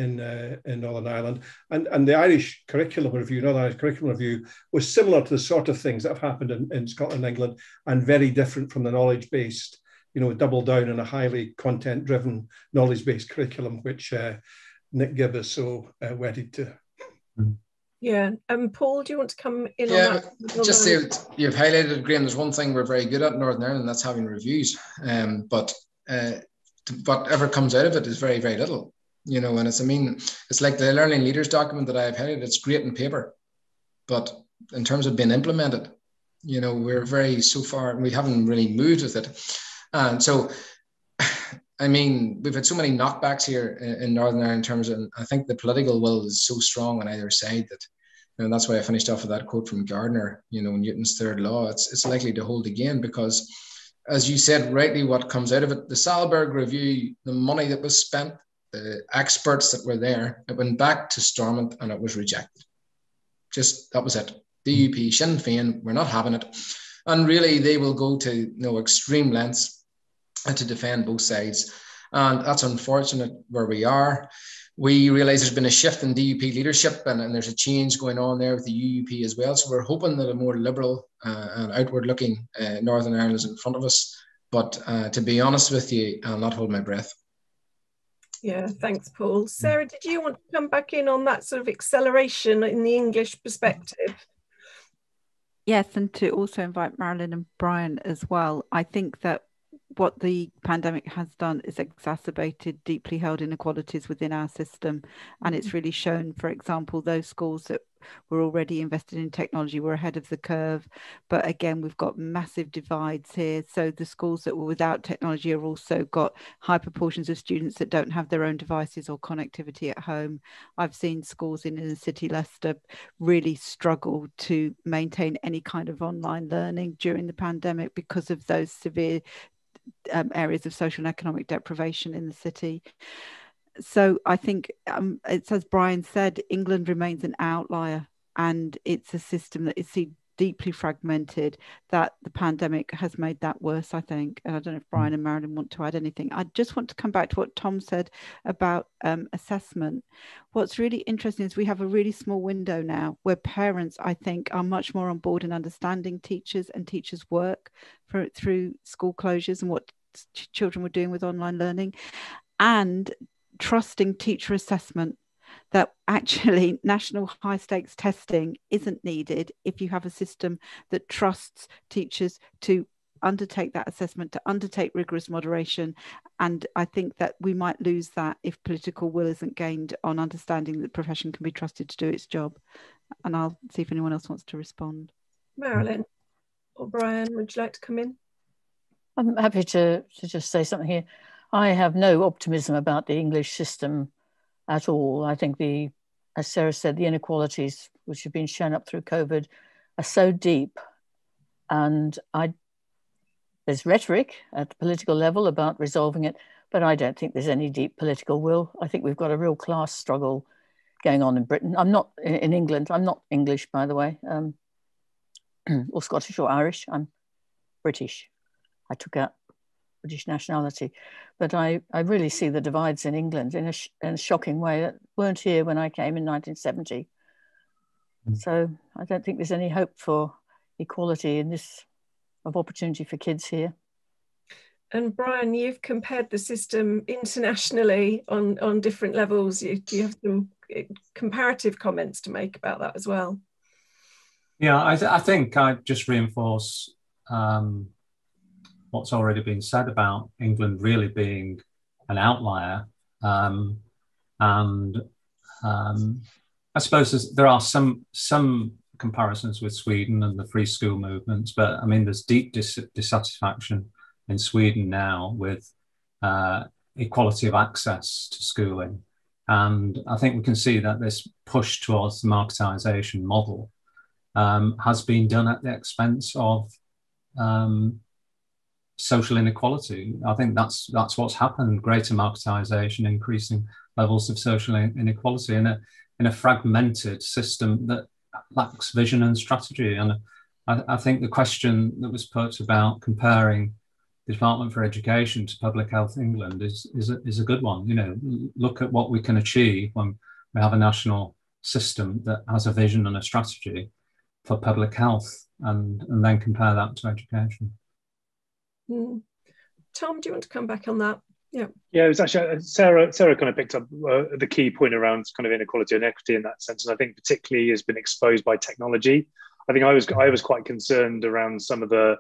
Northern Ireland. And the Irish curriculum review, Northern Irish curriculum review, was similar to the sort of things that have happened in Scotland and England, and very different from the knowledge-based, you know, double down on a highly content-driven, knowledge-based curriculum, which Nick Gibb is so wedded to. Yeah. Paul, do you want to come in on that? Just say, you've highlighted, Graham, there's one thing we're very good at in Northern Ireland, and that's having reviews. But whatever comes out of it is very, very little. You know, and it's like the Learning Leaders document that I've highlighted. It's great in paper, but in terms of being implemented, you know, so far, we haven't really moved with it. And so, I mean, we've had so many knockbacks here in Northern Ireland in terms of, I think the political will is so strong on either side that, and that's why I finished off with that quote from Gardner, you know, Newton's third law. It's likely to hold again because, as you said rightly, what comes out of it, the Sahlberg review, the money that was spent, the experts that were there, it went back to Stormont and it was rejected. Just, that was it. DUP, Sinn Féin, we're not having it. And really, they will go to, you know, extreme lengths to defend both sides. And that's unfortunate where we are. We realise there's been a shift in DUP leadership and there's a change going on there with the UUP as well. So we're hoping that a more liberal and outward-looking Northern Ireland is in front of us. But to be honest with you, I'll not hold my breath. Yeah, thanks, Paul. Sarah, did you want to come back in on that sort of acceleration in the English perspective? Yes, and to also invite Marilyn and Brian as well. I think that what the pandemic has done is exacerbated deeply held inequalities within our system. And it's really shown, for example, those schools that were already invested in technology were ahead of the curve. But again, we've got massive divides here. So the schools that were without technology have also got high proportions of students that don't have their own devices or connectivity at home. I've seen schools in inner city Leicester really struggle to maintain any kind of online learning during the pandemic because of those severe areas of social and economic deprivation in the city. So I think it's, as Brian said, England remains an outlier, and it's a system that is deeply fragmented, that the pandemic has made that worse, I think. And I don't know if Brian and Marilyn want to add anything. I just want to come back to what Tom said about assessment. What's really interesting is we have a really small window now where parents, I think, are much more on board in understanding teachers and teachers' work through school closures and what children were doing with online learning, and trusting teacher assessment, that actually national high stakes testing isn't needed if you have a system that trusts teachers to undertake that assessment, to undertake rigorous moderation. And I think that we might lose that if political will isn't gained on understanding that the profession can be trusted to do its job. And I'll see if anyone else wants to respond. Marilyn or Brian, would you like to come in? I'm happy to just say something here. I have no optimism about the English system at all. I think as Sarah said, the inequalities which have been shown up through COVID are so deep, and there's rhetoric at the political level about resolving it, but I don't think there's any deep political will. I think we've got a real class struggle going on in Britain. I'm not in England. I'm not English, by the way, or Scottish or Irish. I'm British. I took out British nationality, but I really see the divides in England in a shocking way that weren't here when I came in 1970. So I don't think there's any hope for equality of opportunity for kids here. And Brian, you've compared the system internationally on different levels. Do you have some comparative comments to make about that as well? Yeah, I think I'd just reinforce what's already been said about England really being an outlier. And I suppose there are some comparisons with Sweden and the free school movements, but I mean, there's deep dissatisfaction in Sweden now with equality of access to schooling. And I think we can see that this push towards the marketisation model has been done at the expense of social inequality. I think that's what's happened: greater marketisation, increasing levels of social inequality in a fragmented system that lacks vision and strategy. And I think the question that was put about comparing the Department for Education to Public Health England is a good one. You know, look at what we can achieve when we have a national system that has a vision and a strategy for public health, and then compare that to education. Tom, do you want to come back on that? Yeah, it was actually Sarah kind of picked up the key point around kind of inequality and equity in that sense, and I think particularly has been exposed by technology. I think I was quite concerned around some of the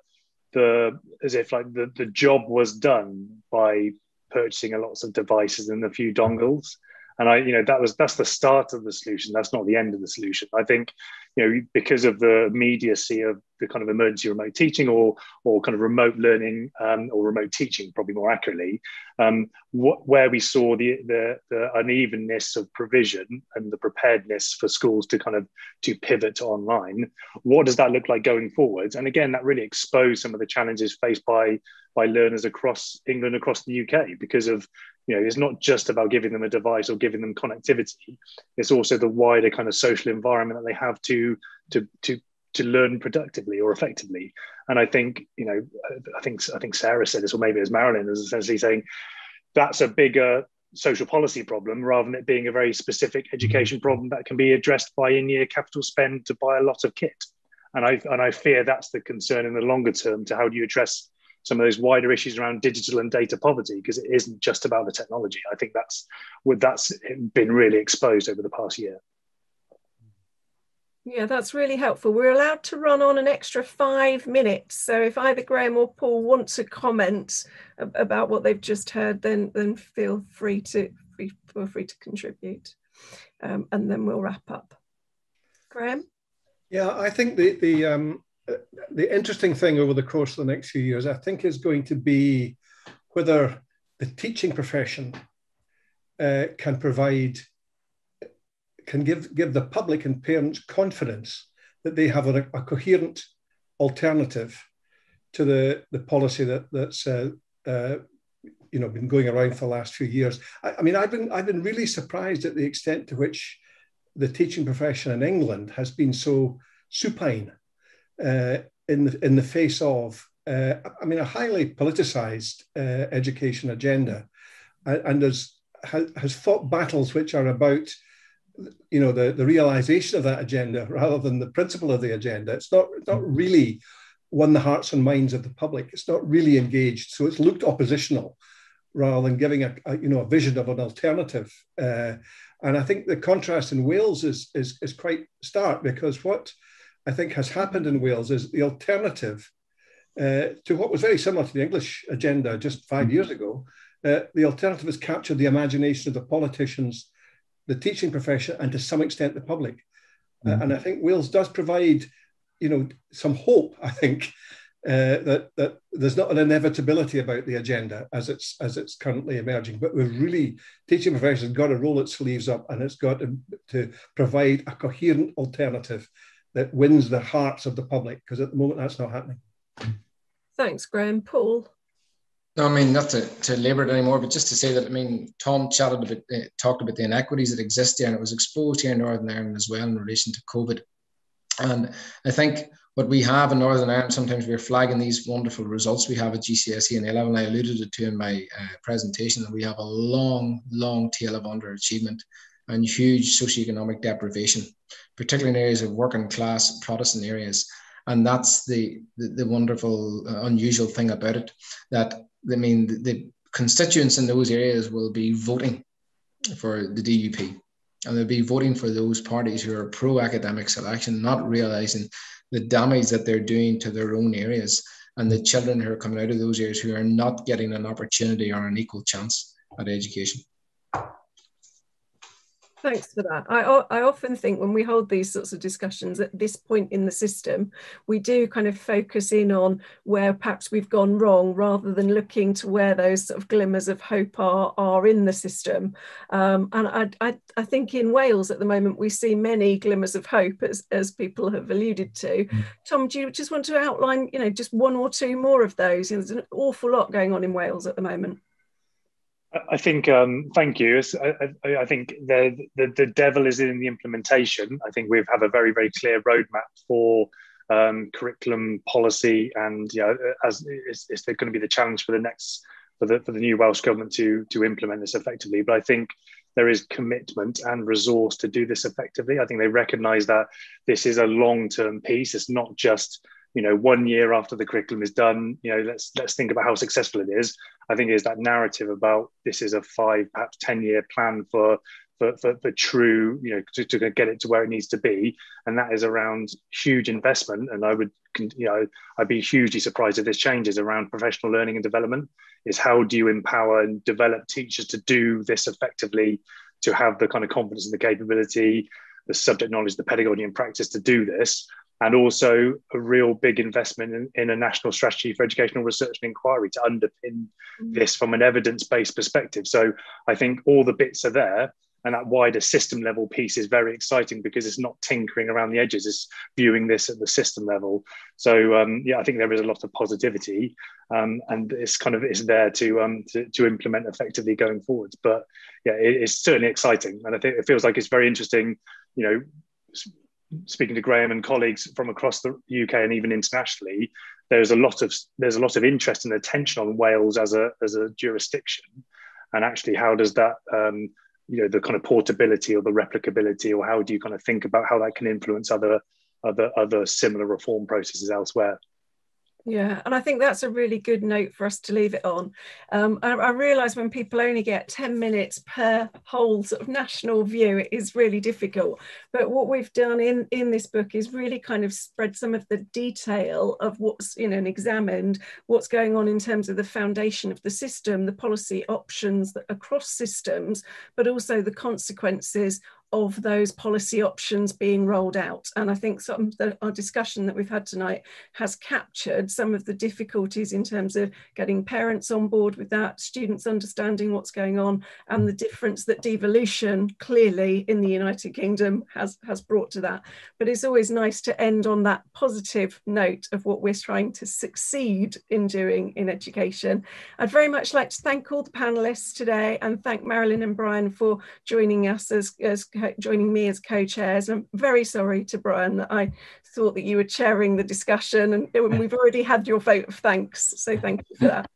as if like the job was done by purchasing a lots of devices and a few dongles. And that's the start of the solution. That's not the end of the solution. I think, because of the immediacy of the kind of emergency remote teaching or kind of remote learning or remote teaching, probably more accurately, where we saw the unevenness of provision and the preparedness for schools to pivot to online. What does that look like going forward? And again, that really exposed some of the challenges faced by learners across England, across the UK, because of, it's not just about giving them a device or giving them connectivity. It's also the wider kind of social environment that they have to learn productively or effectively. And I think, I think Sarah said this, or maybe it was Marilyn, is essentially saying that's a bigger social policy problem rather than it being a very specific education problem that can be addressed by in-year capital spend to buy a lot of kit. And I fear that's the concern in the longer term, to how do you address some of those wider issues around digital and data poverty, because it isn't just about the technology. I think that's been really exposed over the past year. Yeah, that's really helpful. We're allowed to run on an extra 5 minutes. So if either Graham or Paul want to comment about what they've just heard, then feel free to contribute, and then we'll wrap up. Graham? Yeah, I think the interesting thing over the course of the next few years, I think, is going to be whether the teaching profession can give the public and parents confidence that they have a coherent alternative to the policy that's been going around for the last few years. I mean, I've been really surprised at the extent to which the teaching profession in England has been so supine in the face of, a highly politicized education agenda, and has fought battles which are about, the realization of that agenda rather than the principle of the agenda. It's not really won the hearts and minds of the public. It's not really engaged. So it's looked oppositional rather than giving a vision of an alternative. And I think the contrast in Wales is quite stark, because what I think has happened in Wales is the alternative to what was very similar to the English agenda just 5 years ago. The alternative has captured the imagination of the politicians, the teaching profession, and to some extent the public. And I think Wales does provide, some hope, I think, that there's not an inevitability about the agenda as it's currently emerging. But teaching profession has got to roll its sleeves up, and it's got to provide a coherent alternative that wins the hearts of the public, because at the moment that's not happening. Thanks, Graham. Paul? No, not to labour it anymore, but just to say that, Tom talked about the inequities that exist here, and it was exposed here in Northern Ireland as well in relation to COVID. And I think what we have in Northern Ireland, sometimes we're flagging these wonderful results we have at GCSE and A-level, and I alluded to in my presentation, that we have a long, long tail of underachievement and huge socioeconomic deprivation, particularly in areas of working class Protestant areas. And that's the wonderful, unusual thing about it, that the constituents in those areas will be voting for the DUP, and they'll be voting for those parties who are pro-academic selection, not realising the damage that they're doing to their own areas and the children who are coming out of those areas who are not getting an opportunity or an equal chance at education. Thanks for that. I often think when we hold these sorts of discussions at this point in the system, we do kind of focus in on where perhaps we've gone wrong rather than looking to where those sort of glimmers of hope are in the system. And I think in Wales at the moment, we see many glimmers of hope, as people have alluded to. Tom, do you just want to outline, just one or two more of those? There's an awful lot going on in Wales at the moment. I think, thank you. I think the devil is in the implementation. I think we have a very, very clear roadmap for curriculum policy, and as it's going to be the challenge for the new Welsh government to implement this effectively. But I think there is commitment and resource to do this effectively. I think they recognise that this is a long-term piece. It's not just 1 year after the curriculum is done, let's think about how successful it is. I think it's that narrative about this is a 5, perhaps 10-year plan for true, to get it to where it needs to be, and that is around huge investment. And I'd be hugely surprised if this changes around professional learning and development. Is how do you empower and develop teachers to do this effectively, to have the kind of confidence and the capability, the subject knowledge, the pedagogy and practice to do this. And also a real big investment in a national strategy for educational research and inquiry to underpin this from an evidence-based perspective. So I think all the bits are there, and that wider system level piece is very exciting because it's not tinkering around the edges, it's viewing this at the system level. So I think there is a lot of positivity, and it's there to implement effectively going forwards. But it's certainly exciting, and I think it feels like it's very interesting, speaking to Graham and colleagues from across the UK and even internationally, there's a lot of interest and attention on Wales as a jurisdiction, and actually how does that the kind of portability or the replicability, or how do you kind of think about how that can influence other similar reform processes elsewhere? Yeah, and I think that's a really good note for us to leave it on. I realise when people only get 10 minutes per whole sort of national view, it is really difficult. But what we've done in this book is really kind of spread some of the detail of what's, and examined what's going on in terms of the foundation of the system, the policy options that across systems, but also the consequences of those policy options being rolled out. And I think our discussion that we've had tonight has captured some of the difficulties in terms of getting parents on board with that, students understanding what's going on, and the difference that devolution clearly in the United Kingdom has brought to that. But it's always nice to end on that positive note of what we're trying to succeed in doing in education. I'd very much like to thank all the panelists today, and thank Marilyn and Brian for joining us joining me as co-chairs. I'm very sorry to Brian that I thought that you were chairing the discussion, and we've already had your vote of thanks, so thank you for that.